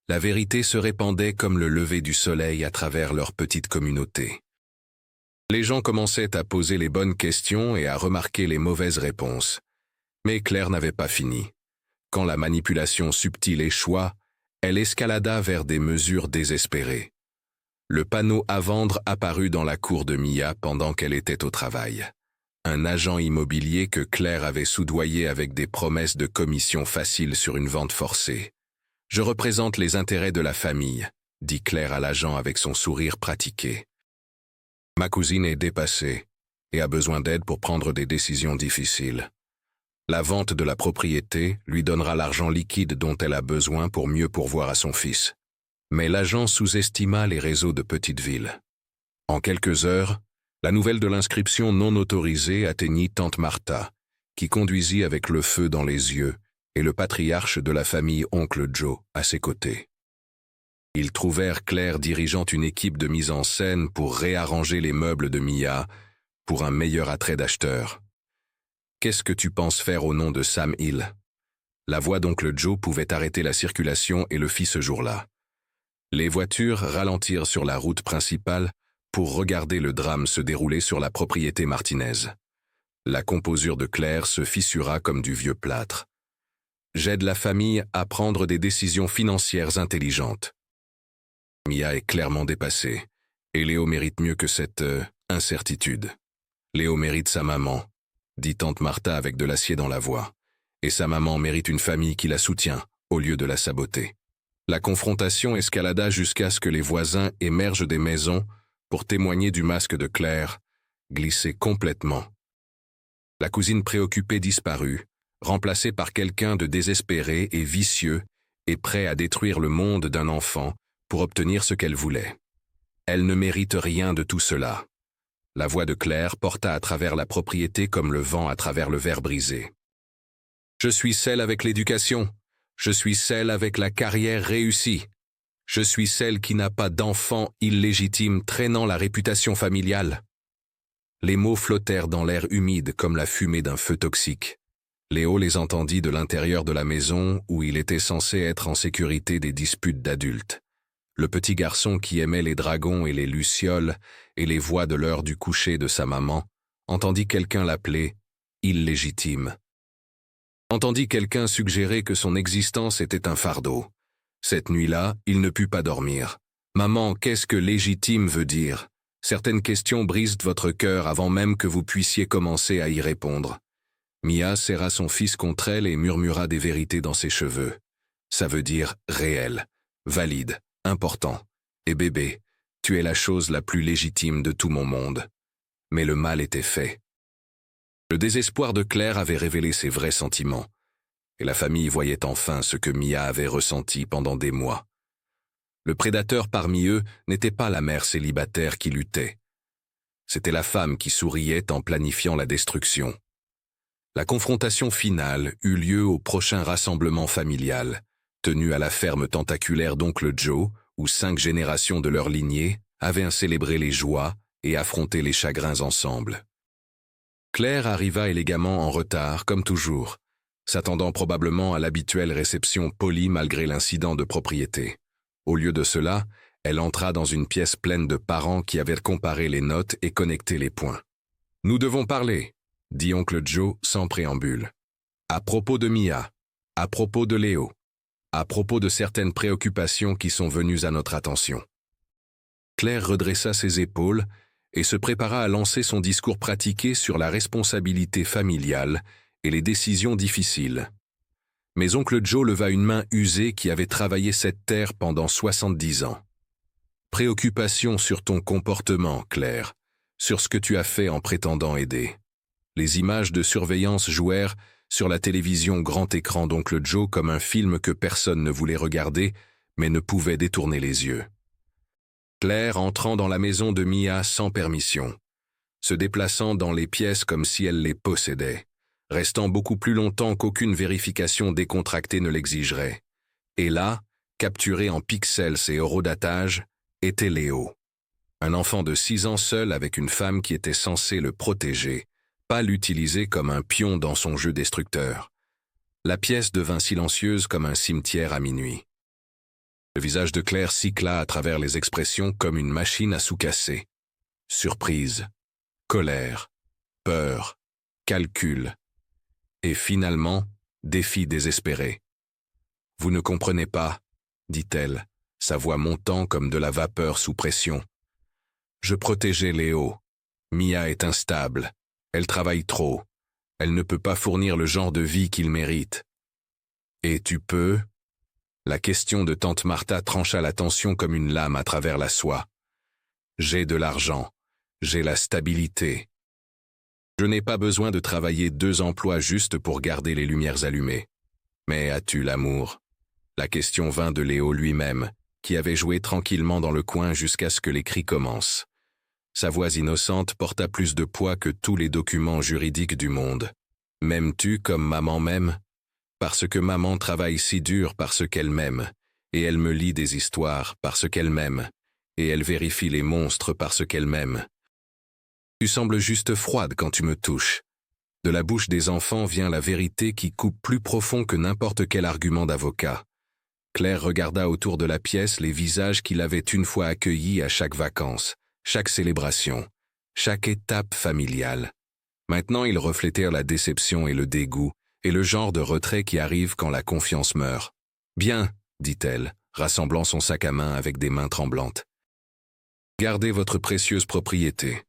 La vérité se répandait comme le lever du soleil à travers leur petite communauté. Les gens commençaient à poser les bonnes questions et à remarquer les mauvaises réponses. Mais Claire n'avait pas fini. Quand la manipulation subtile échoua, elle escalada vers des mesures désespérées. Le panneau à vendre apparut dans la cour de Mia pendant qu'elle était au travail. Un agent immobilier que Claire avait soudoyé avec des promesses de commission facile sur une vente forcée. « Je représente les intérêts de la famille », dit Claire à l'agent avec son sourire pratiqué. « Ma cousine est dépassée et a besoin d'aide pour prendre des décisions difficiles. La vente de la propriété lui donnera l'argent liquide dont elle a besoin pour mieux pourvoir à son fils. » Mais l'agent sous-estima les réseaux de petites villes. En quelques heures, la nouvelle de l'inscription non autorisée atteignit tante Martha, qui conduisit avec le feu dans les yeux, et le patriarche de la famille oncle Joe à ses côtés. Ils trouvèrent Claire dirigeant une équipe de mise en scène pour réarranger les meubles de Mia pour un meilleur attrait d'acheteur. « Qu'est-ce que tu penses faire au nom de Sam Hill ?» La voix d'oncle Joe pouvait arrêter la circulation et le fit ce jour-là. Les voitures ralentirent sur la route principale pour regarder le drame se dérouler sur la propriété Martinez. La composure de Claire se fissura comme du vieux plâtre. « J'aide la famille à prendre des décisions financières intelligentes. » Mia est clairement dépassée, et Léo mérite mieux que cette incertitude. Léo mérite sa maman, dit tante Martha avec de l'acier dans la voix, et sa maman mérite une famille qui la soutient, au lieu de la saboter. La confrontation escalada jusqu'à ce que les voisins émergent des maisons pour témoigner du masque de Claire, glissé complètement. La cousine préoccupée disparut, remplacée par quelqu'un de désespéré et vicieux et prêt à détruire le monde d'un enfant pour obtenir ce qu'elle voulait. Elle ne mérite rien de tout cela. La voix de Claire porta à travers la propriété comme le vent à travers le verre brisé. Je suis celle avec l'éducation. Je suis celle avec la carrière réussie. Je suis celle qui n'a pas d'enfant illégitime traînant la réputation familiale. Les mots flottèrent dans l'air humide comme la fumée d'un feu toxique. Léo les entendit de l'intérieur de la maison où il était censé être en sécurité des disputes d'adultes. Le petit garçon qui aimait les dragons et les lucioles et les voix de l'heure du coucher de sa maman entendit quelqu'un l'appeler « illégitime ». Entendit quelqu'un suggérer que son existence était un fardeau. Cette nuit-là, il ne put pas dormir. « Maman, qu'est-ce que légitime veut dire? Certaines questions brisent votre cœur avant même que vous puissiez commencer à y répondre. » Mia serra son fils contre elle et murmura des vérités dans ses cheveux. Ça veut dire réel, valide, important. Et bébé, tu es la chose la plus légitime de tout mon monde. Mais le mal était fait. Le désespoir de Claire avait révélé ses vrais sentiments, et la famille voyait enfin ce que Mia avait ressenti pendant des mois. Le prédateur parmi eux n'était pas la mère célibataire qui luttait. C'était la femme qui souriait en planifiant la destruction. La confrontation finale eut lieu au prochain rassemblement familial, tenu à la ferme tentaculaire d'Oncle Joe, où 5 générations de leur lignée avaient célébré les joies et affronté les chagrins ensemble. Claire arriva élégamment en retard, comme toujours, s'attendant probablement à l'habituelle réception polie malgré l'incident de propriété. Au lieu de cela, elle entra dans une pièce pleine de parents qui avaient comparé les notes et connecté les points. « Nous devons parler », dit Oncle Joe sans préambule. « À propos de Mia, à propos de Léo, à propos de certaines préoccupations qui sont venues à notre attention. » Claire redressa ses épaules et se prépara à lancer son discours pratiqué sur la responsabilité familiale et les décisions difficiles. Mais Oncle Joe leva une main usée qui avait travaillé cette terre pendant 70 ans. « Préoccupation sur ton comportement, Claire, sur ce que tu as fait en prétendant aider. » Les images de surveillance jouèrent sur la télévision grand écran d'Oncle Joe comme un film que personne ne voulait regarder, mais ne pouvait détourner les yeux. Claire entrant dans la maison de Mia sans permission, se déplaçant dans les pièces comme si elle les possédait, restant beaucoup plus longtemps qu'aucune vérification décontractée ne l'exigerait. Et là, capturé en pixels et horodatage, était Léo. Un enfant de 6 ans seul avec une femme qui était censée le protéger, pas l'utiliser comme un pion dans son jeu destructeur. La pièce devint silencieuse comme un cimetière à minuit. Le visage de Claire cycla à travers les expressions comme une machine à sous-casser. Surprise, colère, peur, calcul, et finalement, défi désespéré. « Vous ne comprenez pas, » dit-elle, sa voix montant comme de la vapeur sous pression. « Je protégeais Léo. Mia est instable. Elle travaille trop. Elle ne peut pas fournir le genre de vie qu'il mérite. »« Et tu peux ?» La question de tante Martha trancha la tension comme une lame à travers la soie. « J'ai de l'argent. J'ai la stabilité. Je n'ai pas besoin de travailler 2 emplois juste pour garder les lumières allumées. Mais as-tu l'amour ?» La question vint de Léo lui-même, qui avait joué tranquillement dans le coin jusqu'à ce que les cris commencent. Sa voix innocente porta plus de poids que tous les documents juridiques du monde. « M'aimes-tu comme maman m'aime ? Parce que maman travaille si dur parce qu'elle m'aime, et elle me lit des histoires parce qu'elle m'aime, et elle vérifie les monstres parce qu'elle m'aime. Tu sembles juste froide quand tu me touches. » De la bouche des enfants vient la vérité qui coupe plus profond que n'importe quel argument d'avocat. Claire regarda autour de la pièce les visages qu'il avait une fois accueillis à chaque vacances, chaque célébration, chaque étape familiale. Maintenant, ils reflétèrent la déception et le dégoût, et le genre de retrait qui arrive quand la confiance meurt. « Bien, » dit-elle, rassemblant son sac à main avec des mains tremblantes. « Gardez votre précieuse propriété.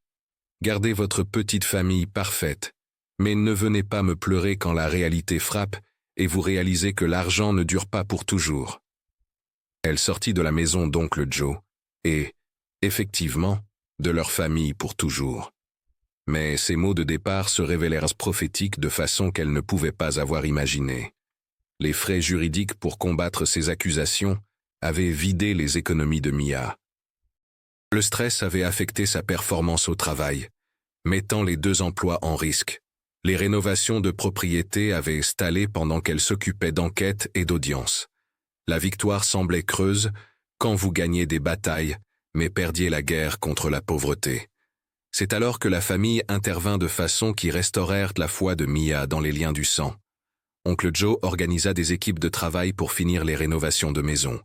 Gardez votre petite famille parfaite, mais ne venez pas me pleurer quand la réalité frappe et vous réalisez que l'argent ne dure pas pour toujours. » Elle sortit de la maison d'Oncle Joe, et, effectivement, de leur famille pour toujours. Mais ces mots de départ se révélèrent prophétiques de façon qu'elle ne pouvait pas avoir imaginé. Les frais juridiques pour combattre ces accusations avaient vidé les économies de Mia. Le stress avait affecté sa performance au travail, mettant les 2 emplois en risque. Les rénovations de propriété avaient stallé pendant qu'elle s'occupait d'enquêtes et d'audiences. La victoire semblait creuse quand vous gagnez des batailles, mais perdiez la guerre contre la pauvreté. C'est alors que la famille intervint de façon qui restaurèrent la foi de Mia dans les liens du sang. Oncle Joe organisa des équipes de travail pour finir les rénovations de maison.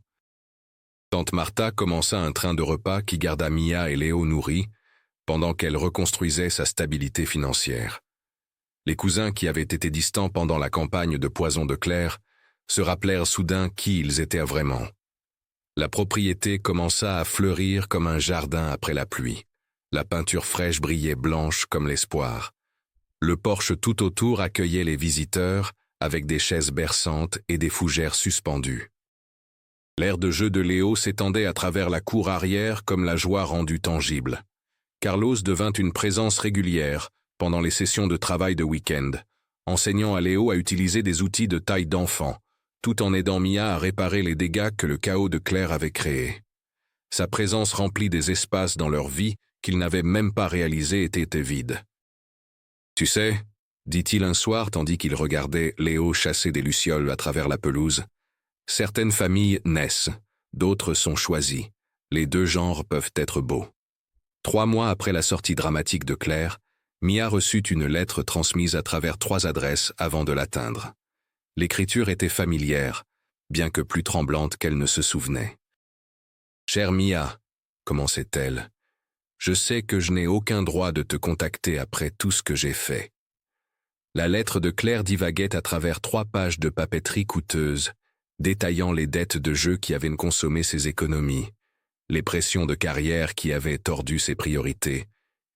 Tante Martha commença un train de repas qui garda Mia et Léo nourris, pendant qu'elle reconstruisait sa stabilité financière. Les cousins qui avaient été distants pendant la campagne de poison de Claire se rappelèrent soudain qui ils étaient vraiment. La propriété commença à fleurir comme un jardin après la pluie. La peinture fraîche brillait blanche comme l'espoir. Le porche tout autour accueillait les visiteurs avec des chaises berçantes et des fougères suspendues. L'aire de jeu de Léo s'étendait à travers la cour arrière comme la joie rendue tangible. Carlos devint une présence régulière pendant les sessions de travail de week-end, enseignant à Léo à utiliser des outils de taille d'enfant, tout en aidant Mia à réparer les dégâts que le chaos de Claire avait créés. Sa présence remplit des espaces dans leur vie qu'ils n'avaient même pas réalisés étaient vides. « Tu sais, » dit-il un soir tandis qu'il regardait Léo chasser des lucioles à travers la pelouse, « certaines familles naissent, d'autres sont choisies. Les deux genres peuvent être beaux. » 3 mois après la sortie dramatique de Claire, Mia reçut une lettre transmise à travers 3 adresses avant de l'atteindre. L'écriture était familière, bien que plus tremblante qu'elle ne se souvenait. « Chère Mia, » commençait-elle, « je sais que je n'ai aucun droit de te contacter après tout ce que j'ai fait. » La lettre de Claire divaguait à travers 3 pages de papeterie coûteuse, détaillant les dettes de jeu qui avaient consommé ses économies, les pressions de carrière qui avaient tordu ses priorités,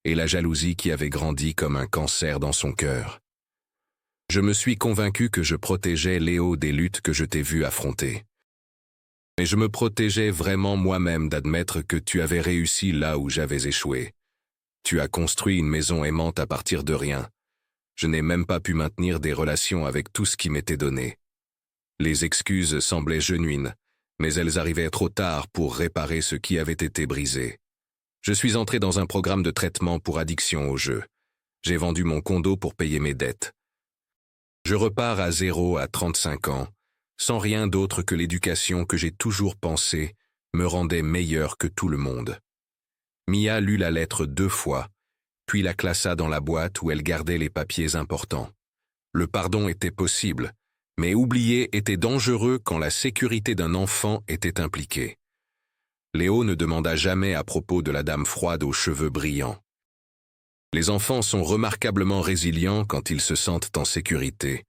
et la jalousie qui avait grandi comme un cancer dans son cœur. Je me suis convaincu que je protégeais Léo des luttes que je t'ai vu affronter. Mais je me protégeais vraiment moi-même d'admettre que tu avais réussi là où j'avais échoué. Tu as construit une maison aimante à partir de rien. Je n'ai même pas pu maintenir des relations avec tout ce qui m'était donné. Les excuses semblaient genuines, mais elles arrivaient trop tard pour réparer ce qui avait été brisé. Je suis entré dans un programme de traitement pour addiction au jeu. J'ai vendu mon condo pour payer mes dettes. Je repars à 0 à 35 ans, sans rien d'autre que l'éducation que j'ai toujours pensé me rendait meilleur que tout le monde. Mia lut la lettre 2 fois, puis la classa dans la boîte où elle gardait les papiers importants. Le pardon était possible, mais oublier était dangereux quand la sécurité d'un enfant était impliquée. Léo ne demanda jamais à propos de la dame froide aux cheveux brillants. Les enfants sont remarquablement résilients quand ils se sentent en sécurité,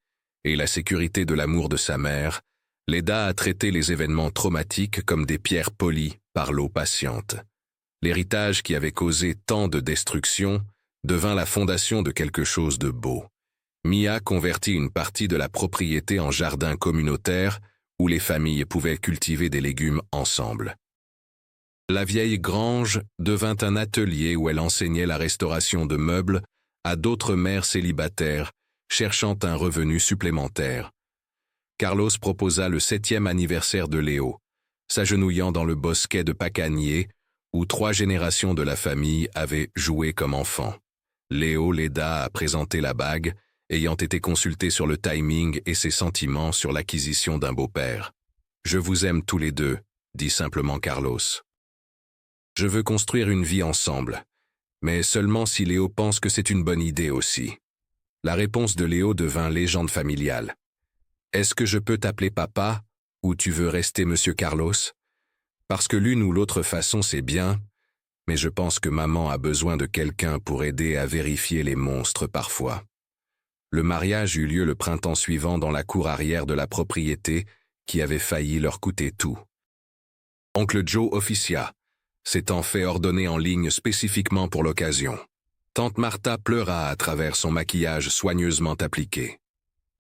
et la sécurité de l'amour de sa mère l'aida à traiter les événements traumatiques comme des pierres polies par l'eau patiente. L'héritage qui avait causé tant de destruction devint la fondation de quelque chose de beau. Mia convertit une partie de la propriété en jardin communautaire où les familles pouvaient cultiver des légumes ensemble. La vieille grange devint un atelier où elle enseignait la restauration de meubles à d'autres mères célibataires cherchant un revenu supplémentaire. Carlos proposa le 7e anniversaire de Léo, s'agenouillant dans le bosquet de Pacanier où 3 générations de la famille avaient joué comme enfants. Léo l'aida à présenter la bague, ayant été consulté sur le timing et ses sentiments sur l'acquisition d'un beau-père. « Je vous aime tous les deux », dit simplement Carlos. « Je veux construire une vie ensemble, mais seulement si Léo pense que c'est une bonne idée aussi. » La réponse de Léo devint légende familiale. « Est-ce que je peux t'appeler papa, ou tu veux rester monsieur Carlos? Parce que l'une ou l'autre façon c'est bien, mais je pense que maman a besoin de quelqu'un pour aider à vérifier les monstres parfois. » Le mariage eut lieu le printemps suivant dans la cour arrière de la propriété qui avait failli leur coûter tout. Oncle Joe officia, s'étant fait ordonner en ligne spécifiquement pour l'occasion. Tante Martha pleura à travers son maquillage soigneusement appliqué.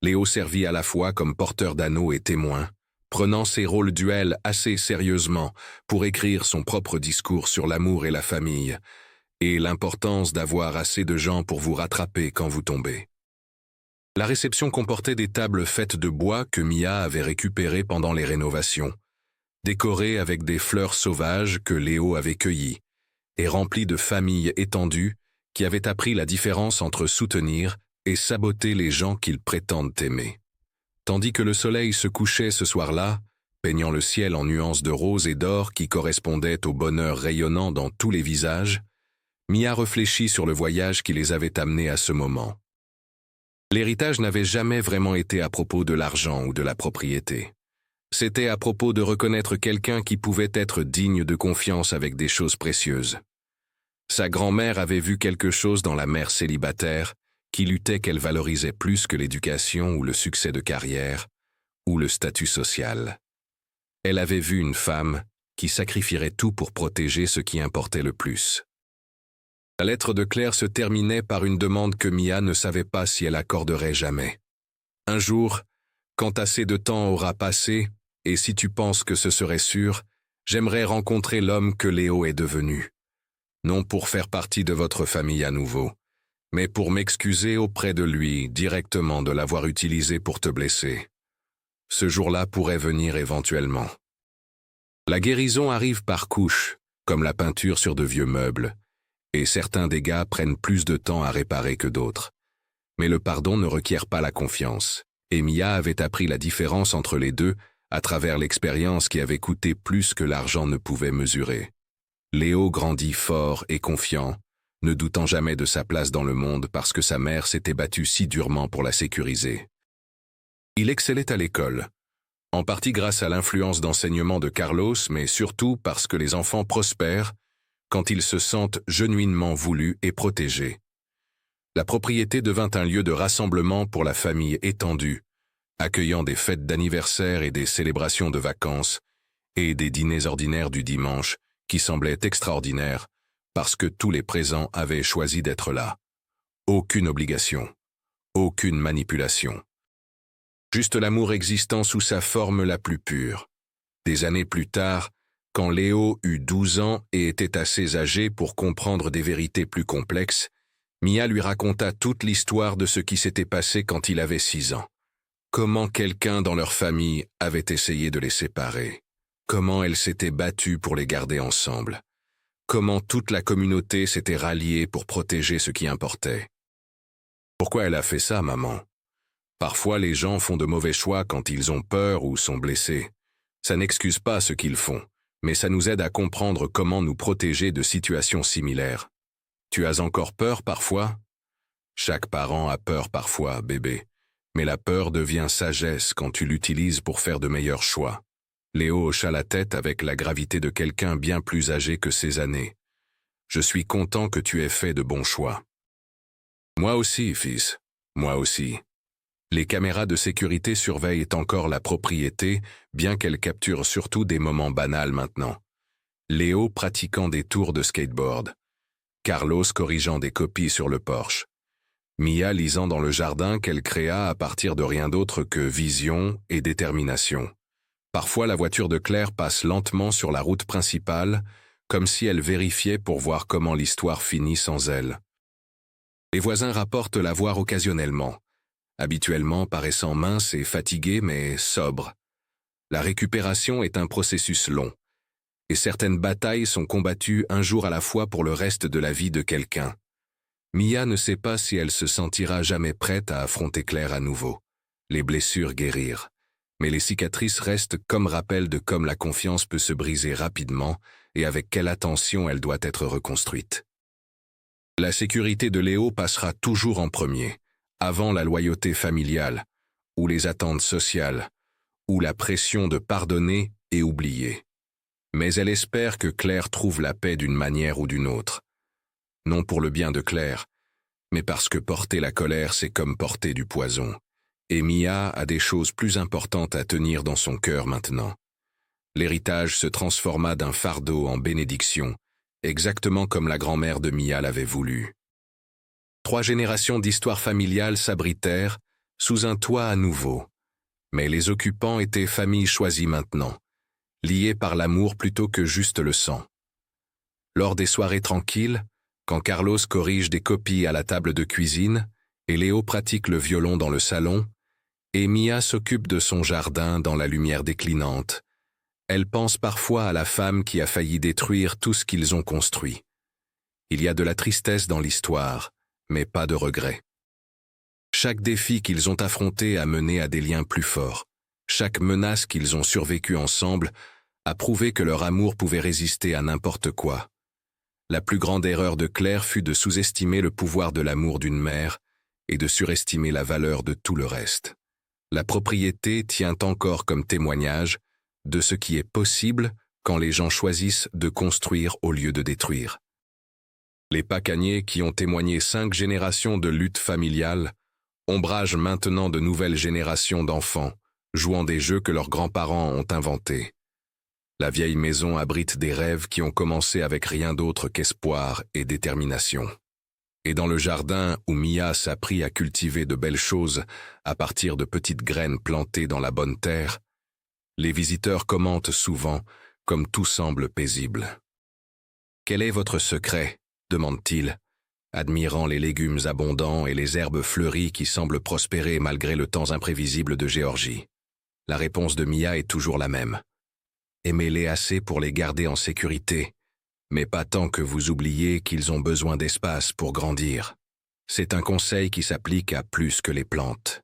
Léo servit à la fois comme porteur d'anneaux et témoin, prenant ses rôles duels assez sérieusement pour écrire son propre discours sur l'amour et la famille, et l'importance d'avoir assez de gens pour vous rattraper quand vous tombez. La réception comportait des tables faites de bois que Mia avait récupérées pendant les rénovations, décorées avec des fleurs sauvages que Léo avait cueillies, et remplies de familles étendues qui avaient appris la différence entre soutenir et saboter les gens qu'ils prétendent aimer. Tandis que le soleil se couchait ce soir-là, peignant le ciel en nuances de rose et d'or qui correspondaient au bonheur rayonnant dans tous les visages, Mia réfléchit sur le voyage qui les avait amenés à ce moment. L'héritage n'avait jamais vraiment été à propos de l'argent ou de la propriété. C'était à propos de reconnaître quelqu'un qui pouvait être digne de confiance avec des choses précieuses. Sa grand-mère avait vu quelque chose dans la mère célibataire qui luttait qu'elle valorisait plus que l'éducation ou le succès de carrière ou le statut social. Elle avait vu une femme qui sacrifierait tout pour protéger ce qui importait le plus. La lettre de Claire se terminait par une demande que Mia ne savait pas si elle accorderait jamais. Un jour, quand assez de temps aura passé, et si tu penses que ce serait sûr, j'aimerais rencontrer l'homme que Léo est devenu. Non pour faire partie de votre famille à nouveau, mais pour m'excuser auprès de lui directement de l'avoir utilisé pour te blesser. Ce jour-là pourrait venir éventuellement. La guérison arrive par couches, comme la peinture sur de vieux meubles, et certains dégâts prennent plus de temps à réparer que d'autres. Mais le pardon ne requiert pas la confiance, et Mia avait appris la différence entre les deux à travers l'expérience qui avait coûté plus que l'argent ne pouvait mesurer. Léo grandit fort et confiant, ne doutant jamais de sa place dans le monde parce que sa mère s'était battue si durement pour la sécuriser. Il excellait à l'école, en partie grâce à l'influence d'enseignement de Carlos, mais surtout parce que les enfants prospèrent quand ils se sentent genuinement voulus et protégés. La propriété devint un lieu de rassemblement pour la famille étendue, accueillant des fêtes d'anniversaire et des célébrations de vacances, et des dîners ordinaires du dimanche qui semblaient extraordinaires parce que tous les présents avaient choisi d'être là. Aucune obligation, aucune manipulation. Juste l'amour existant sous sa forme la plus pure. Des années plus tard, quand Léo eut 12 ans et était assez âgé pour comprendre des vérités plus complexes, Mia lui raconta toute l'histoire de ce qui s'était passé quand il avait 6 ans. Comment quelqu'un dans leur famille avait essayé de les séparer. Comment elle s'était battue pour les garder ensemble. Comment toute la communauté s'était ralliée pour protéger ce qui importait. Pourquoi elle a fait ça, maman? Parfois, les gens font de mauvais choix quand ils ont peur ou sont blessés. Ça n'excuse pas ce qu'ils font, mais ça nous aide à comprendre comment nous protéger de situations similaires. Tu as encore peur parfois? Chaque parent a peur parfois, bébé. Mais la peur devient sagesse quand tu l'utilises pour faire de meilleurs choix. Léo hocha la tête avec la gravité de quelqu'un bien plus âgé que ses années. Je suis content que tu aies fait de bons choix. Moi aussi, fils. Moi aussi. Les caméras de sécurité surveillent encore la propriété, bien qu'elles capturent surtout des moments banals maintenant. Léo pratiquant des tours de skateboard. Carlos corrigeant des copies sur le porche. Mia lisant dans le jardin qu'elle créa à partir de rien d'autre que vision et détermination. Parfois la voiture de Claire passe lentement sur la route principale, comme si elle vérifiait pour voir comment l'histoire finit sans elle. Les voisins rapportent la voir occasionnellement, habituellement paraissant mince et fatiguée mais sobre. La récupération est un processus long, et certaines batailles sont combattues un jour à la fois pour le reste de la vie de quelqu'un. Mia ne sait pas si elle se sentira jamais prête à affronter Claire à nouveau. Les blessures guérirent, mais les cicatrices restent comme rappel de comme la confiance peut se briser rapidement et avec quelle attention elle doit être reconstruite. La sécurité de Léo passera toujours en premier, avant la loyauté familiale, ou les attentes sociales, ou la pression de pardonner et oublier. Mais elle espère que Claire trouve la paix d'une manière ou d'une autre. Non pour le bien de Claire, mais parce que porter la colère c'est comme porter du poison. Et Mia a des choses plus importantes à tenir dans son cœur maintenant. L'héritage se transforma d'un fardeau en bénédiction, exactement comme la grand-mère de Mia l'avait voulu. 3 générations d'histoire familiale s'abritèrent sous un toit à nouveau. Mais les occupants étaient familles choisies maintenant, liées par l'amour plutôt que juste le sang. Lors des soirées tranquilles, quand Carlos corrige des copies à la table de cuisine et Léo pratique le violon dans le salon, et Mia s'occupe de son jardin dans la lumière déclinante, elle pense parfois à la femme qui a failli détruire tout ce qu'ils ont construit. Il y a de la tristesse dans l'histoire, mais pas de regret. Chaque défi qu'ils ont affronté a mené à des liens plus forts. Chaque menace qu'ils ont survécue ensemble a prouvé que leur amour pouvait résister à n'importe quoi. La plus grande erreur de Claire fut de sous-estimer le pouvoir de l'amour d'une mère et de surestimer la valeur de tout le reste. La propriété tient encore comme témoignage de ce qui est possible quand les gens choisissent de construire au lieu de détruire. Les Pacaniers, qui ont témoigné 5 générations de lutte familiale, ombragent maintenant de nouvelles générations d'enfants, jouant des jeux que leurs grands-parents ont inventés. La vieille maison abrite des rêves qui ont commencé avec rien d'autre qu'espoir et détermination. Et dans le jardin où Mia s'apprit à cultiver de belles choses à partir de petites graines plantées dans la bonne terre, les visiteurs commentent souvent comme tout semble paisible. « Quel est votre secret ?» demande-t-il, admirant les légumes abondants et les herbes fleuries qui semblent prospérer malgré le temps imprévisible de Géorgie. La réponse de Mia est toujours la même. Aimez-les assez pour les garder en sécurité, mais pas tant que vous oubliez qu'ils ont besoin d'espace pour grandir. C'est un conseil qui s'applique à plus que les plantes.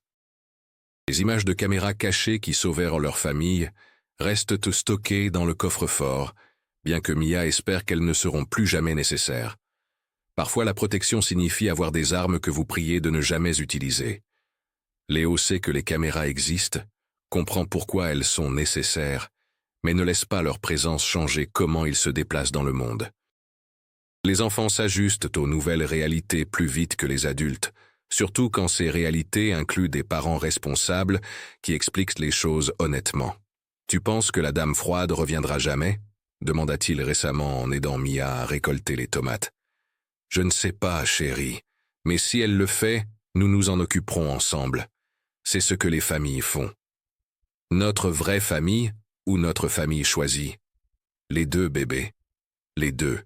Les images de caméras cachées qui sauvèrent leur famille restent stockées dans le coffre-fort, bien que Mia espère qu'elles ne seront plus jamais nécessaires. Parfois, la protection signifie avoir des armes que vous priez de ne jamais utiliser. Léo sait que les caméras existent, comprend pourquoi elles sont nécessaires, mais ne laisse pas leur présence changer comment ils se déplacent dans le monde. Les enfants s'ajustent aux nouvelles réalités plus vite que les adultes, surtout quand ces réalités incluent des parents responsables qui expliquent les choses honnêtement. « Tu penses que la dame froide reviendra jamais ?» demanda-t-il récemment en aidant Mia à récolter les tomates. « Je ne sais pas, chérie, mais si elle le fait, nous nous en occuperons ensemble. C'est ce que les familles font. Notre vraie famille ou notre famille choisie? Les deux, bébé. Les deux. »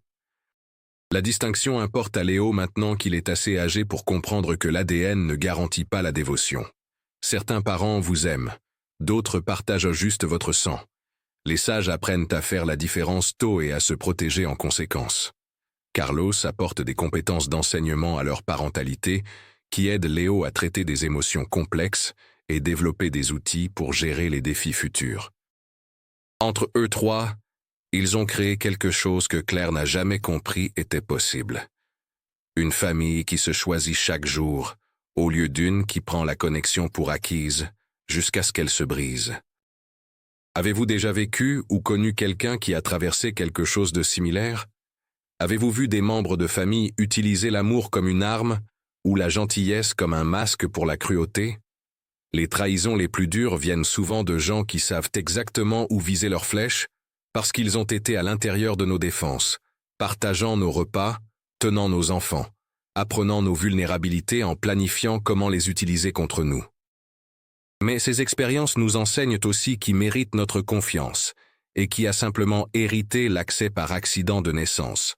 La distinction importe à Léo maintenant qu'il est assez âgé pour comprendre que l'ADN ne garantit pas la dévotion. Certains parents vous aiment, d'autres partagent juste votre sang. Les sages apprennent à faire la différence tôt et à se protéger en conséquence. Carlos apporte des compétences d'enseignement à leur parentalité qui aident Léo à traiter des émotions complexes et développer des outils pour gérer les défis futurs. Entre eux trois, ils ont créé quelque chose que Claire n'a jamais compris était possible. Une famille qui se choisit chaque jour, au lieu d'une qui prend la connexion pour acquise, jusqu'à ce qu'elle se brise. Avez-vous déjà vécu ou connu quelqu'un qui a traversé quelque chose de similaire? Avez-vous vu des membres de famille utiliser l'amour comme une arme ou la gentillesse comme un masque pour la cruauté? Les trahisons les plus dures viennent souvent de gens qui savent exactement où viser leurs flèches parce qu'ils ont été à l'intérieur de nos défenses, partageant nos repas, tenant nos enfants, apprenant nos vulnérabilités en planifiant comment les utiliser contre nous. Mais ces expériences nous enseignent aussi qui mérite notre confiance et qui a simplement hérité l'accès par accident de naissance.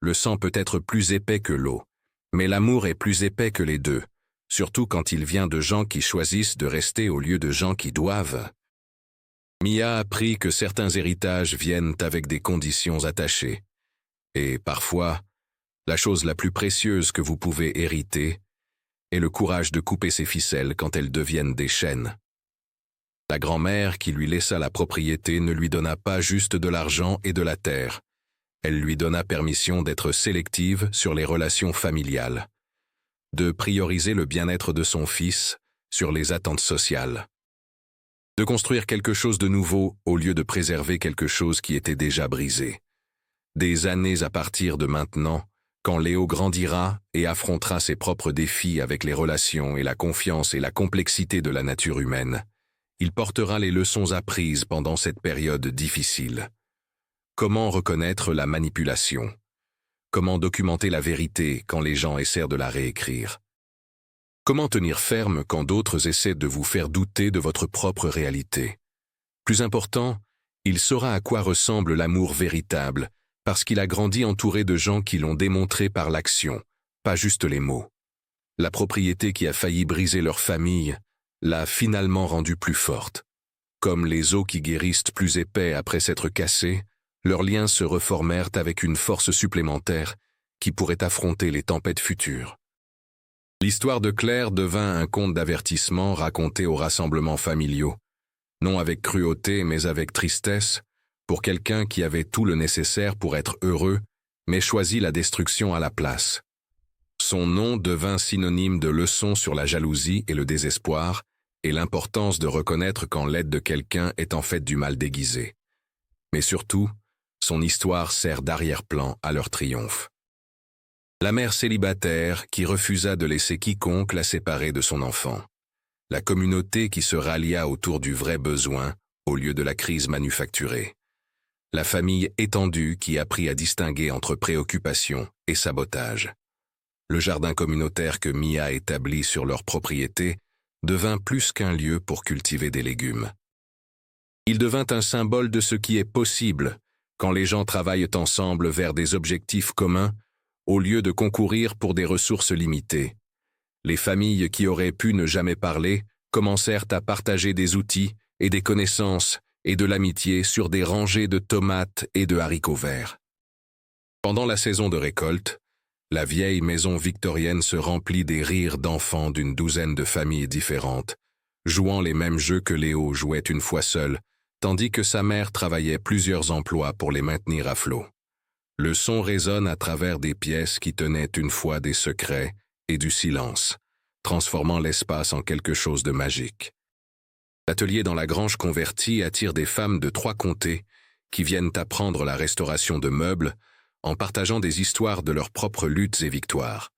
Le sang peut être plus épais que l'eau, mais l'amour est plus épais que les deux, surtout quand il vient de gens qui choisissent de rester au lieu de gens qui doivent. Mia a appris que certains héritages viennent avec des conditions attachées, et parfois, la chose la plus précieuse que vous pouvez hériter est le courage de couper ses ficelles quand elles deviennent des chaînes. La grand-mère qui lui laissa la propriété ne lui donna pas juste de l'argent et de la terre. Elle lui donna permission d'être sélective sur les relations familiales, de prioriser le bien-être de son fils sur les attentes sociales, de construire quelque chose de nouveau au lieu de préserver quelque chose qui était déjà brisé. Des années à partir de maintenant, quand Léo grandira et affrontera ses propres défis avec les relations et la confiance et la complexité de la nature humaine, il portera les leçons apprises pendant cette période difficile. Comment reconnaître la manipulation? Comment documenter la vérité quand les gens essaient de la réécrire? Comment tenir ferme quand d'autres essaient de vous faire douter de votre propre réalité? Plus important, il saura à quoi ressemble l'amour véritable, parce qu'il a grandi entouré de gens qui l'ont démontré par l'action, pas juste les mots. La propriété qui a failli briser leur famille l'a finalement rendue plus forte. Comme les os qui guérissent plus épais après s'être cassés, leurs liens se reformèrent avec une force supplémentaire qui pourrait affronter les tempêtes futures. L'histoire de Claire devint un conte d'avertissement raconté aux rassemblements familiaux, non avec cruauté mais avec tristesse, pour quelqu'un qui avait tout le nécessaire pour être heureux, mais choisit la destruction à la place. Son nom devint synonyme de leçon sur la jalousie et le désespoir, et l'importance de reconnaître quand l'aide de quelqu'un est en fait du mal déguisé. Mais surtout, son histoire sert d'arrière-plan à leur triomphe. La mère célibataire qui refusa de laisser quiconque la séparer de son enfant. La communauté qui se rallia autour du vrai besoin au lieu de la crise manufacturée. La famille étendue qui apprit à distinguer entre préoccupation et sabotage. le jardin communautaire que Mia établit sur leur propriété devint plus qu'un lieu pour cultiver des légumes. Il devint un symbole de ce qui est possible quand les gens travaillent ensemble vers des objectifs communs au lieu de concourir pour des ressources limitées. Les familles qui auraient pu ne jamais parler commencèrent à partager des outils et des connaissances et de l'amitié sur des rangées de tomates et de haricots verts. Pendant la saison de récolte, la vieille maison victorienne se remplit des rires d'enfants d'une douzaine de familles différentes, jouant les mêmes jeux que Léo jouait une fois seul, tandis que sa mère travaillait plusieurs emplois pour les maintenir à flot. Le son résonne à travers des pièces qui tenaient une fois des secrets et du silence, transformant l'espace en quelque chose de magique. L'atelier dans la grange convertie attire des femmes de 3 comtés qui viennent apprendre la restauration de meubles en partageant des histoires de leurs propres luttes et victoires.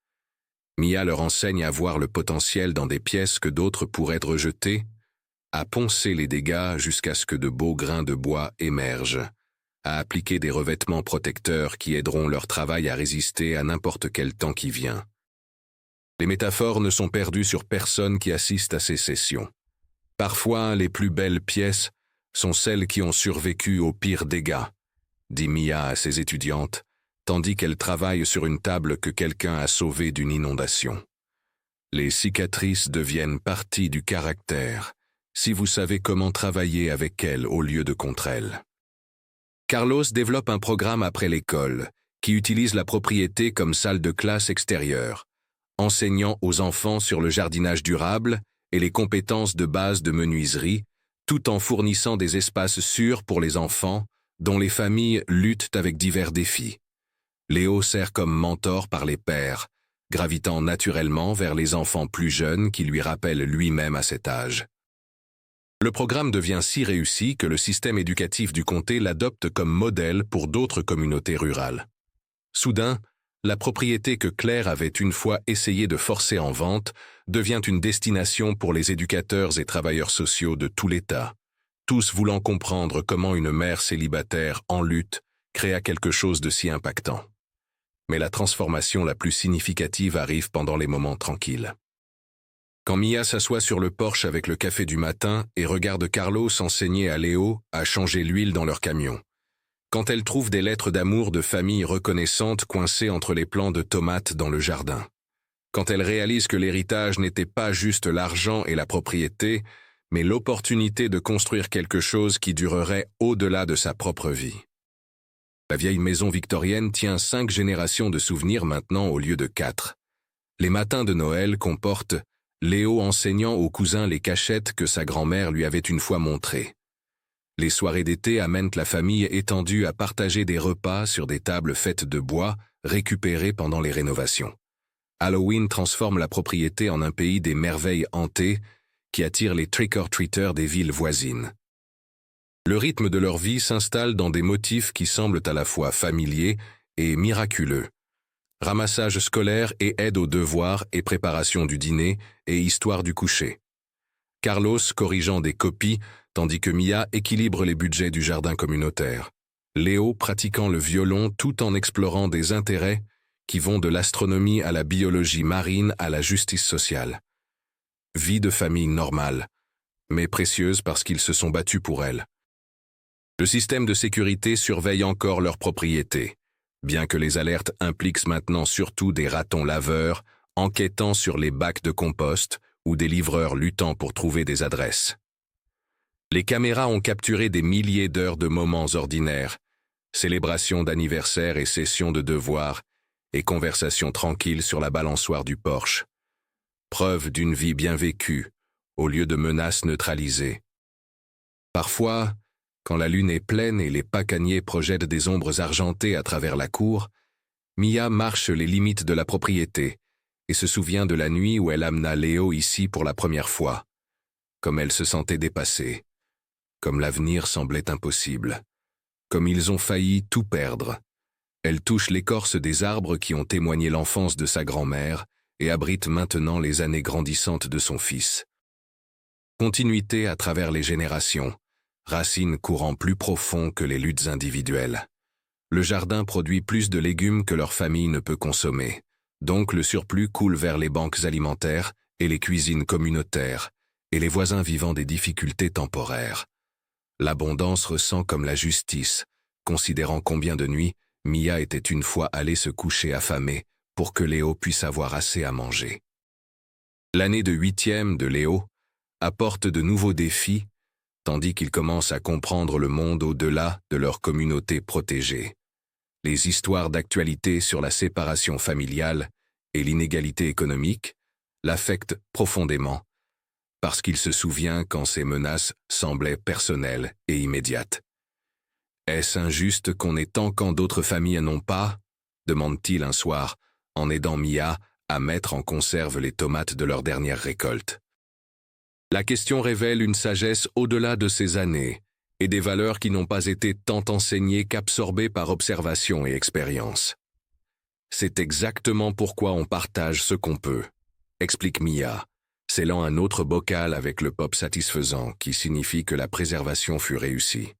Mia leur enseigne à voir le potentiel dans des pièces que d'autres pourraient rejeter, à poncer les dégâts jusqu'à ce que de beaux grains de bois émergent, à appliquer des revêtements protecteurs qui aideront leur travail à résister à n'importe quel temps qui vient. Les métaphores ne sont perdues sur personne qui assiste à ces sessions. Parfois, les plus belles pièces sont celles qui ont survécu aux pires dégâts, dit Mia à ses étudiantes, tandis qu'elle travaille sur une table que quelqu'un a sauvée d'une inondation. Les cicatrices deviennent partie du caractère, si vous savez comment travailler avec elles au lieu de contre elles. Carlos développe un programme après l'école, qui utilise la propriété comme salle de classe extérieure, enseignant aux enfants sur le jardinage durable et les compétences de base de menuiserie, tout en fournissant des espaces sûrs pour les enfants, dont les familles luttent avec divers défis. Léo sert comme mentor par les pairs, gravitant naturellement vers les enfants plus jeunes qui lui rappellent lui-même à cet âge. Le programme devient si réussi que le système éducatif du comté l'adopte comme modèle pour d'autres communautés rurales. Soudain, la propriété que Claire avait une fois essayé de forcer en vente devient une destination pour les éducateurs et travailleurs sociaux de tout l'État, tous voulant comprendre comment une mère célibataire en lutte créa quelque chose de si impactant. Mais la transformation la plus significative arrive pendant les moments tranquilles. Quand Mia s'assoit sur le porche avec le café du matin et regarde Carlos enseigner à Léo à changer l'huile dans leur camion. Quand elle trouve des lettres d'amour de familles reconnaissantes coincées entre les plants de tomates dans le jardin. Quand elle réalise que l'héritage n'était pas juste l'argent et la propriété, mais l'opportunité de construire quelque chose qui durerait au-delà de sa propre vie. La vieille maison victorienne tient 5 générations de souvenirs maintenant au lieu de 4. Les matins de Noël comportent Léo enseignant aux cousins les cachettes que sa grand-mère lui avait une fois montrées. Les soirées d'été amènent la famille étendue à partager des repas sur des tables faites de bois récupérées pendant les rénovations. Halloween transforme la propriété en un pays des merveilles hantées qui attire les trick-or-treaters des villes voisines. Le rythme de leur vie s'installe dans des motifs qui semblent à la fois familiers et miraculeux. Ramassage scolaire et aide aux devoirs et préparation du dîner et histoire du coucher. Carlos corrigeant des copies, tandis que Mia équilibre les budgets du jardin communautaire. Léo pratiquant le violon tout en explorant des intérêts qui vont de l'astronomie à la biologie marine à la justice sociale. Vie de famille normale, mais précieuse parce qu'ils se sont battus pour elle. Le système de sécurité surveille encore leur propriété, bien que les alertes impliquent maintenant surtout des ratons laveurs enquêtant sur les bacs de compost ou des livreurs luttant pour trouver des adresses. Les caméras ont capturé des milliers d'heures de moments ordinaires, célébrations d'anniversaires et sessions de devoirs, et conversations tranquilles sur la balançoire du porche. Preuve d'une vie bien vécue, au lieu de menaces neutralisées. Parfois, quand la lune est pleine et les pacaniers projettent des ombres argentées à travers la cour, Mia marche les limites de la propriété et se souvient de la nuit où elle amena Léo ici pour la première fois, comme elle se sentait dépassée, comme l'avenir semblait impossible, comme ils ont failli tout perdre. Elle touche l'écorce des arbres qui ont témoigné l'enfance de sa grand-mère et abrite maintenant les années grandissantes de son fils. Continuité à travers les générations, racines courant plus profond que les luttes individuelles. Le jardin produit plus de légumes que leur famille ne peut consommer, Donc le surplus coule vers les banques alimentaires et les cuisines communautaires, et les voisins vivant des difficultés temporaires. L'abondance ressent comme la justice, considérant combien de nuits Mia était une fois allée se coucher affamée pour que Léo puisse avoir assez à manger. L'année de 8e de Léo apporte de nouveaux défis, tandis qu'ils commencent à comprendre le monde au-delà de leur communauté protégée. Les histoires d'actualité sur la séparation familiale et l'inégalité économique l'affectent profondément, parce qu'il se souvient quand ces menaces semblaient personnelles et immédiates. Est-ce injuste qu'on ait tant quand d'autres familles n'ont pas ? Demande-t-il un soir, en aidant Mia à mettre en conserve les tomates de leur dernière récolte. La question révèle une sagesse au-delà de ces années, et des valeurs qui n'ont pas été tant enseignées qu'absorbées par observation et expérience. C'est exactement pourquoi on partage ce qu'on peut, explique Mia, scellant un autre bocal avec le pop satisfaisant qui signifie que la préservation fut réussie.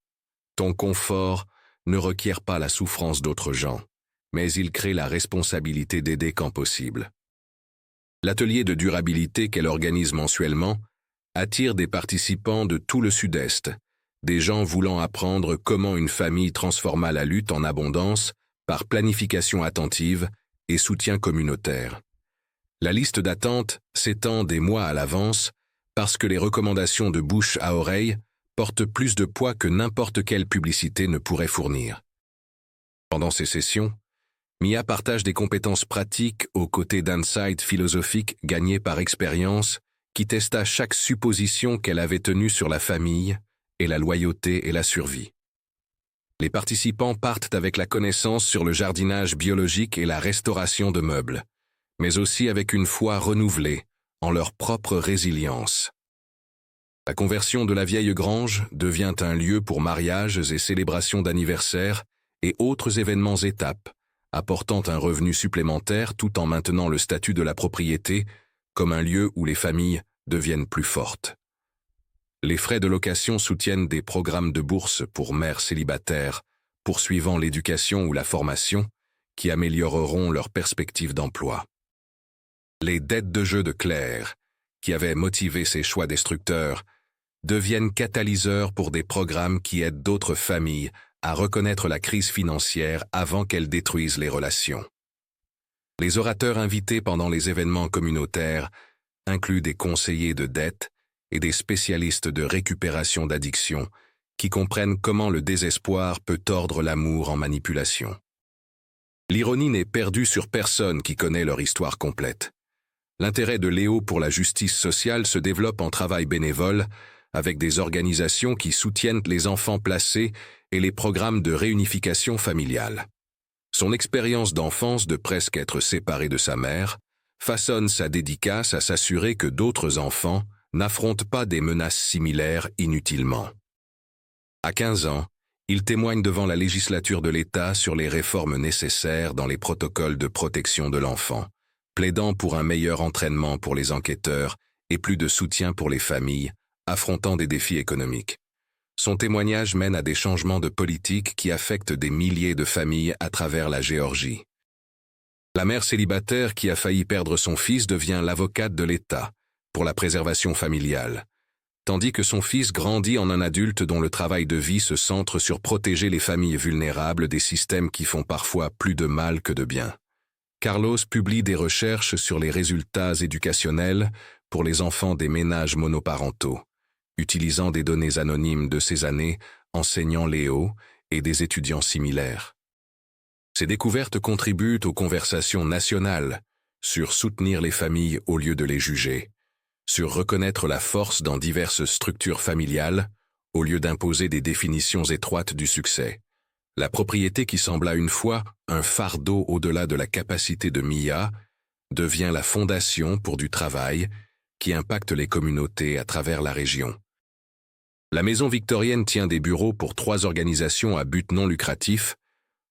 Ton confort ne requiert pas la souffrance d'autres gens, mais il crée la responsabilité d'aider quand possible. L'atelier de durabilité qu'elle organise mensuellement attire des participants de tout le Sud-Est, des gens voulant apprendre comment une famille transforma la lutte en abondance par planification attentive et soutien communautaire. La liste d'attente s'étend des mois à l'avance parce que les recommandations de bouche à oreille portent plus de poids que n'importe quelle publicité ne pourrait fournir. Pendant ces sessions, Mia partage des compétences pratiques aux côtés d'insights philosophiques gagnés par expérience qui testa chaque supposition qu'elle avait tenue sur la famille et la loyauté et la survie. Les participants partent avec la connaissance sur le jardinage biologique et la restauration de meubles, mais aussi avec une foi renouvelée en leur propre résilience. La conversion de la vieille grange devient un lieu pour mariages et célébrations d'anniversaire et autres événements étapes, apportant un revenu supplémentaire tout en maintenant le statut de la propriété comme un lieu où les familles deviennent plus fortes. Les frais de location soutiennent des programmes de bourse pour mères célibataires, poursuivant l'éducation ou la formation, qui amélioreront leurs perspectives d'emploi. Les dettes de jeu de Claire, qui avaient motivé ses choix destructeurs, deviennent catalyseurs pour des programmes qui aident d'autres familles à reconnaître la crise financière avant qu'elle détruise les relations. Les orateurs invités pendant les événements communautaires incluent des conseillers de dette et des spécialistes de récupération d'addiction qui comprennent comment le désespoir peut tordre l'amour en manipulation. L'ironie n'est perdue sur personne qui connaît leur histoire complète. L'intérêt de Léo pour la justice sociale se développe en travail bénévole avec des organisations qui soutiennent les enfants placés et les programmes de réunification familiale. Son expérience d'enfance de presque être séparé de sa mère façonne sa dédicace à s'assurer que d'autres enfants n'affrontent pas des menaces similaires inutilement. À 15 ans, il témoigne devant la législature de l'État sur les réformes nécessaires dans les protocoles de protection de l'enfant, plaidant pour un meilleur entraînement pour les enquêteurs et plus de soutien pour les familles affrontant des défis économiques. Son témoignage mène à des changements de politique qui affectent des milliers de familles à travers la Géorgie. La mère célibataire qui a failli perdre son fils devient l'avocate de l'État pour la préservation familiale, tandis que son fils grandit en un adulte dont le travail de vie se centre sur protéger les familles vulnérables des systèmes qui font parfois plus de mal que de bien. Carlos publie des recherches sur les résultats éducationnels pour les enfants des ménages monoparentaux, utilisant des données anonymes de ces années enseignant Léo et des étudiants similaires. Ces découvertes contribuent aux conversations nationales sur soutenir les familles au lieu de les juger, sur reconnaître la force dans diverses structures familiales au lieu d'imposer des définitions étroites du succès. La propriété qui sembla une fois un fardeau au-delà de la capacité de Mia devient la fondation pour du travail qui impacte les communautés à travers la région. La maison victorienne tient des bureaux pour 3 organisations à but non lucratif,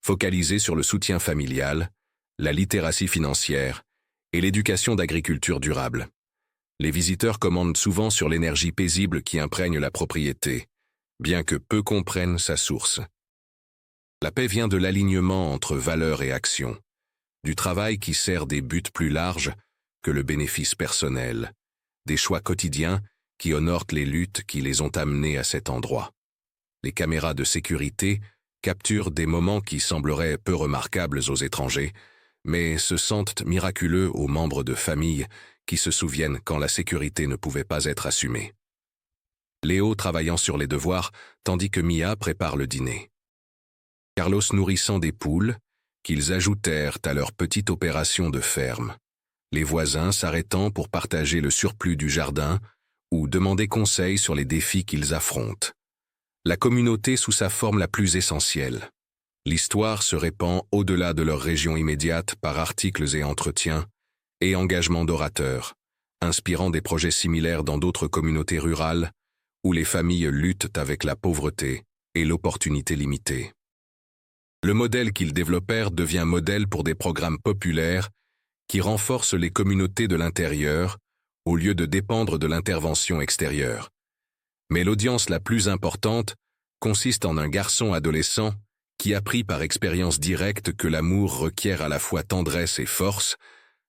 focalisées sur le soutien familial, la littératie financière et l'éducation d'agriculture durable. Les visiteurs commandent souvent sur l'énergie paisible qui imprègne la propriété, bien que peu comprennent sa source. La paix vient de l'alignement entre valeurs et actions, du travail qui sert des buts plus larges que le bénéfice personnel, des choix quotidiens qui honorent les luttes qui les ont amenés à cet endroit. Les caméras de sécurité capturent des moments qui sembleraient peu remarquables aux étrangers, mais se sentent miraculeux aux membres de famille qui se souviennent quand la sécurité ne pouvait pas être assumée. Léo travaillant sur les devoirs, tandis que Mia prépare le dîner. Carlos nourrissant des poules, qu'ils ajoutèrent à leur petite opération de ferme. Les voisins s'arrêtant pour partager le surplus du jardin ou demander conseil sur les défis qu'ils affrontent. La communauté sous sa forme la plus essentielle. L'histoire se répand au-delà de leur région immédiate par articles et entretiens et engagements d'orateurs, inspirant des projets similaires dans d'autres communautés rurales où les familles luttent avec la pauvreté et l'opportunité limitée. Le modèle qu'ils développèrent devient modèle pour des programmes populaires qui renforcent les communautés de l'intérieur au lieu de dépendre de l'intervention extérieure. Mais l'audience la plus importante consiste en un garçon adolescent qui apprit par expérience directe que l'amour requiert à la fois tendresse et force,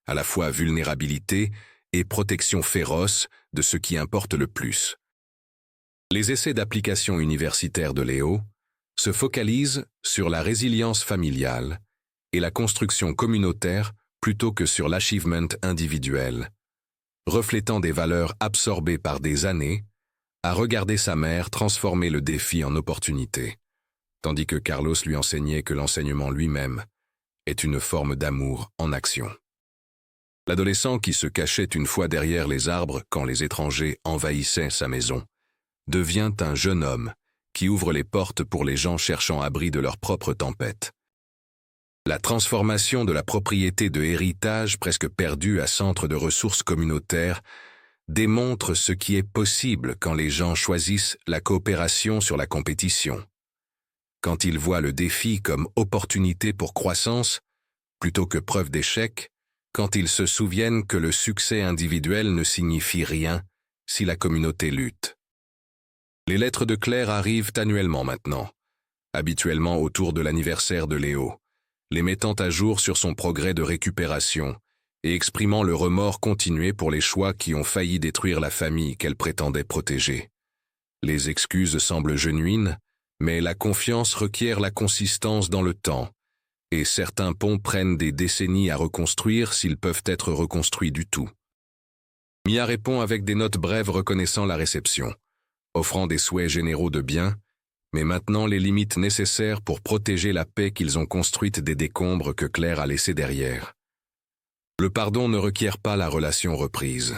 à la fois vulnérabilité et protection féroce de ce qui importe le plus. Les essais d'application universitaire de Léo se focalisent sur la résilience familiale et la construction communautaire plutôt que sur l'achievement individuel, reflétant des valeurs absorbées par des années à regarder sa mère transformer le défi en opportunité, tandis que Carlos lui enseignait que l'enseignement lui-même est une forme d'amour en action. L'adolescent qui se cachait une fois derrière les arbres quand les étrangers envahissaient sa maison devient un jeune homme qui ouvre les portes pour les gens cherchant abri de leur propre tempête. La transformation de la propriété de héritage presque perdue à centre de ressources communautaires démontre ce qui est possible quand les gens choisissent la coopération sur la compétition, quand ils voient le défi comme opportunité pour croissance plutôt que preuve d'échec, quand ils se souviennent que le succès individuel ne signifie rien si la communauté lutte. Les lettres de Claire arrivent annuellement maintenant, habituellement autour de l'anniversaire de Léo, les mettant à jour sur son progrès de récupération et exprimant le remords continué pour les choix qui ont failli détruire la famille qu'elle prétendait protéger. Les excuses semblent genuines, mais la confiance requiert la consistance dans le temps, et certains ponts prennent des décennies à reconstruire s'ils peuvent être reconstruits du tout. Mia répond avec des notes brèves reconnaissant la réception, offrant des souhaits généraux de bien, mais maintenant les limites nécessaires pour protéger la paix qu'ils ont construite des décombres que Claire a laissés derrière. Le pardon ne requiert pas la relation reprise,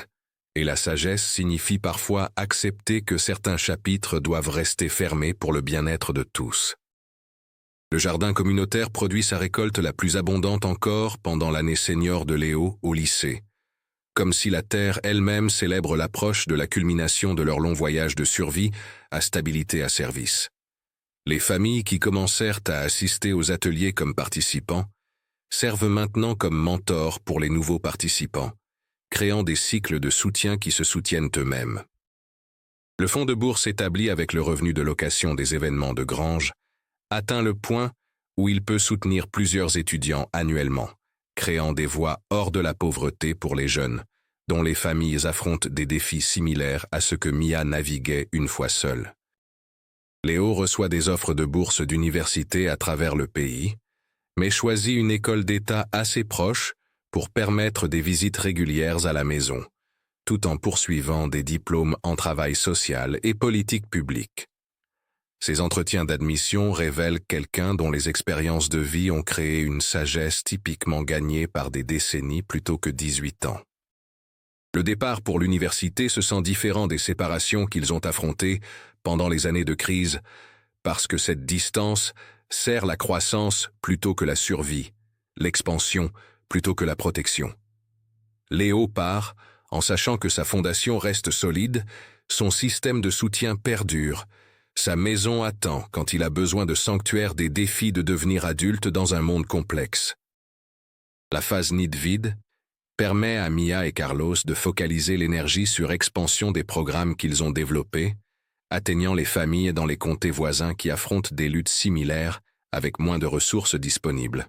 et la sagesse signifie parfois accepter que certains chapitres doivent rester fermés pour le bien-être de tous. Le jardin communautaire produit sa récolte la plus abondante encore pendant l'année senior de Léo au lycée, comme si la Terre elle-même célèbre l'approche de la culmination de leur long voyage de survie à stabilité à service. Les familles qui commencèrent à assister aux ateliers comme participants servent maintenant comme mentors pour les nouveaux participants, créant des cycles de soutien qui se soutiennent eux-mêmes. Le fonds de bourse établi avec le revenu de location des événements de grange atteint le point où il peut soutenir plusieurs étudiants annuellement, créant des voies hors de la pauvreté pour les jeunes, dont les familles affrontent des défis similaires à ce que Mia naviguait une fois seule. Léo reçoit des offres de bourse d'université à travers le pays, mais choisit une école d'État assez proche pour permettre des visites régulières à la maison, tout en poursuivant des diplômes en travail social et politique publique. Ces entretiens d'admission révèlent quelqu'un dont les expériences de vie ont créé une sagesse typiquement gagnée par des décennies plutôt que 18 ans. Le départ pour l'université se sent différent des séparations qu'ils ont affrontées pendant les années de crise, parce que cette distance sert la croissance plutôt que la survie, l'expansion plutôt que la protection. Léo part en sachant que sa fondation reste solide, son système de soutien perdure, sa maison attend quand il a besoin de sanctuaire des défis de devenir adulte dans un monde complexe. La phase nid vide permet à Mia et Carlos de focaliser l'énergie sur expansion des programmes qu'ils ont développés, atteignant les familles dans les comtés voisins qui affrontent des luttes similaires avec moins de ressources disponibles.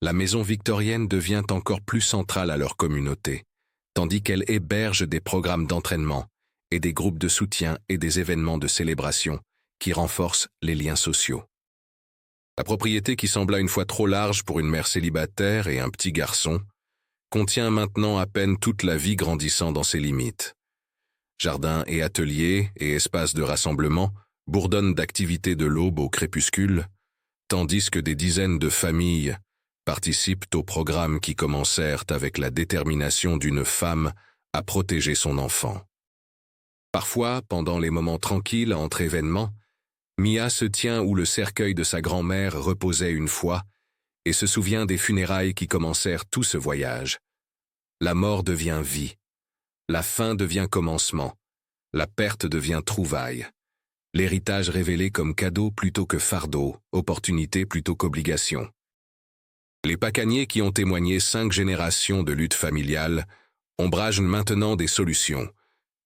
la maison victorienne devient encore plus centrale à leur communauté, tandis qu'elle héberge des programmes d'entraînement et des groupes de soutien et des événements de célébration qui renforcent les liens sociaux. La propriété qui sembla une fois trop large pour une mère célibataire et un petit garçon contient maintenant à peine toute la vie grandissant dans ses limites. Jardins et ateliers et espaces de rassemblement bourdonnent d'activités de l'aube au crépuscule, tandis que des dizaines de familles participent aux programmes qui commencèrent avec la détermination d'une femme à protéger son enfant. Parfois, pendant les moments tranquilles entre événements, Mia se tient où le cercueil de sa grand-mère reposait une fois et se souvient des funérailles qui commencèrent tout ce voyage. La mort devient vie, la fin devient commencement, la perte devient trouvaille, l'héritage révélé comme cadeau plutôt que fardeau, opportunité plutôt qu'obligation. Les Pacaniers qui ont témoigné 5 générations de lutte familiale ombragent maintenant des solutions,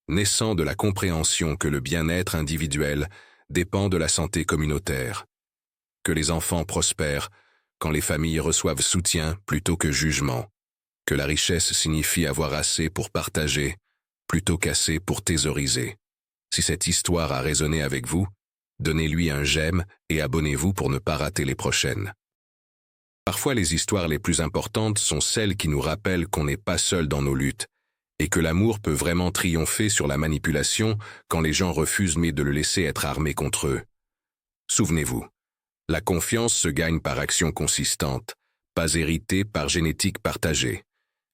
naissant de la compréhension que le bien-être individuel dépend de la santé communautaire, que les enfants prospèrent quand les familles reçoivent soutien plutôt que jugement, que la richesse signifie avoir assez pour partager plutôt qu'assez pour thésauriser. Si cette histoire a résonné avec vous, donnez-lui un j'aime et abonnez-vous pour ne pas rater les prochaines. Parfois les histoires les plus importantes sont celles qui nous rappellent qu'on n'est pas seul dans nos luttes et que l'amour peut vraiment triompher sur la manipulation quand les gens refusent mais de le laisser être armé contre eux. Souvenez-vous, la confiance se gagne par action consistante, pas héritée par génétique partagée.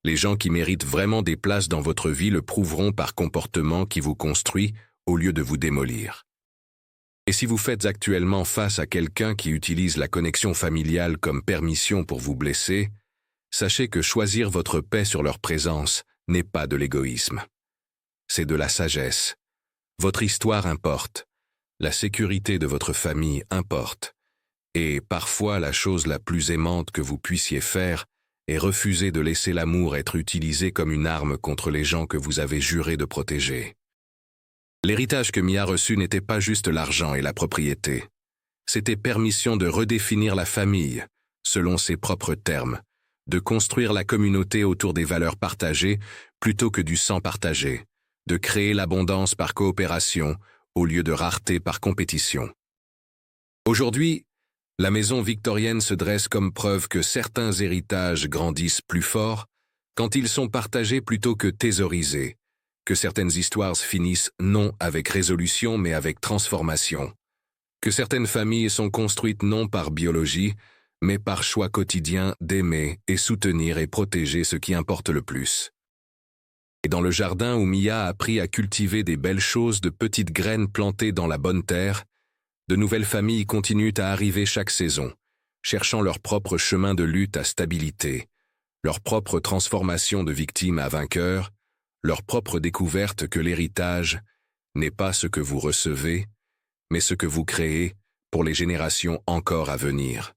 Les gens qui méritent vraiment des places dans votre vie le prouveront par comportement qui vous construit au lieu de vous démolir. Et si vous faites actuellement face à quelqu'un qui utilise la connexion familiale comme permission pour vous blesser, sachez que choisir votre paix sur leur présence n'est pas de l'égoïsme. C'est de la sagesse. Votre histoire importe. La sécurité de votre famille importe. Et parfois la chose la plus aimante que vous puissiez faire est refuser de laisser l'amour être utilisé comme une arme contre les gens que vous avez juré de protéger. L'héritage que Mia reçut n'était pas juste l'argent et la propriété. C'était permission de redéfinir la famille, selon ses propres termes, de construire la communauté autour des valeurs partagées plutôt que du sang partagé, de créer l'abondance par coopération au lieu de rareté par compétition. Aujourd'hui, la maison victorienne se dresse comme preuve que certains héritages grandissent plus forts quand ils sont partagés plutôt que thésaurisés, que certaines histoires finissent non avec résolution mais avec transformation, que certaines familles sont construites non par biologie, mais par choix quotidien d'aimer et soutenir et protéger ce qui importe le plus. Et dans le jardin où Mia a appris à cultiver des belles choses de petites graines plantées dans la bonne terre, de nouvelles familles continuent à arriver chaque saison, cherchant leur propre chemin de lutte à stabilité, leur propre transformation de victime à vainqueur, leur propre découverte que l'héritage n'est pas ce que vous recevez, mais ce que vous créez pour les générations encore à venir.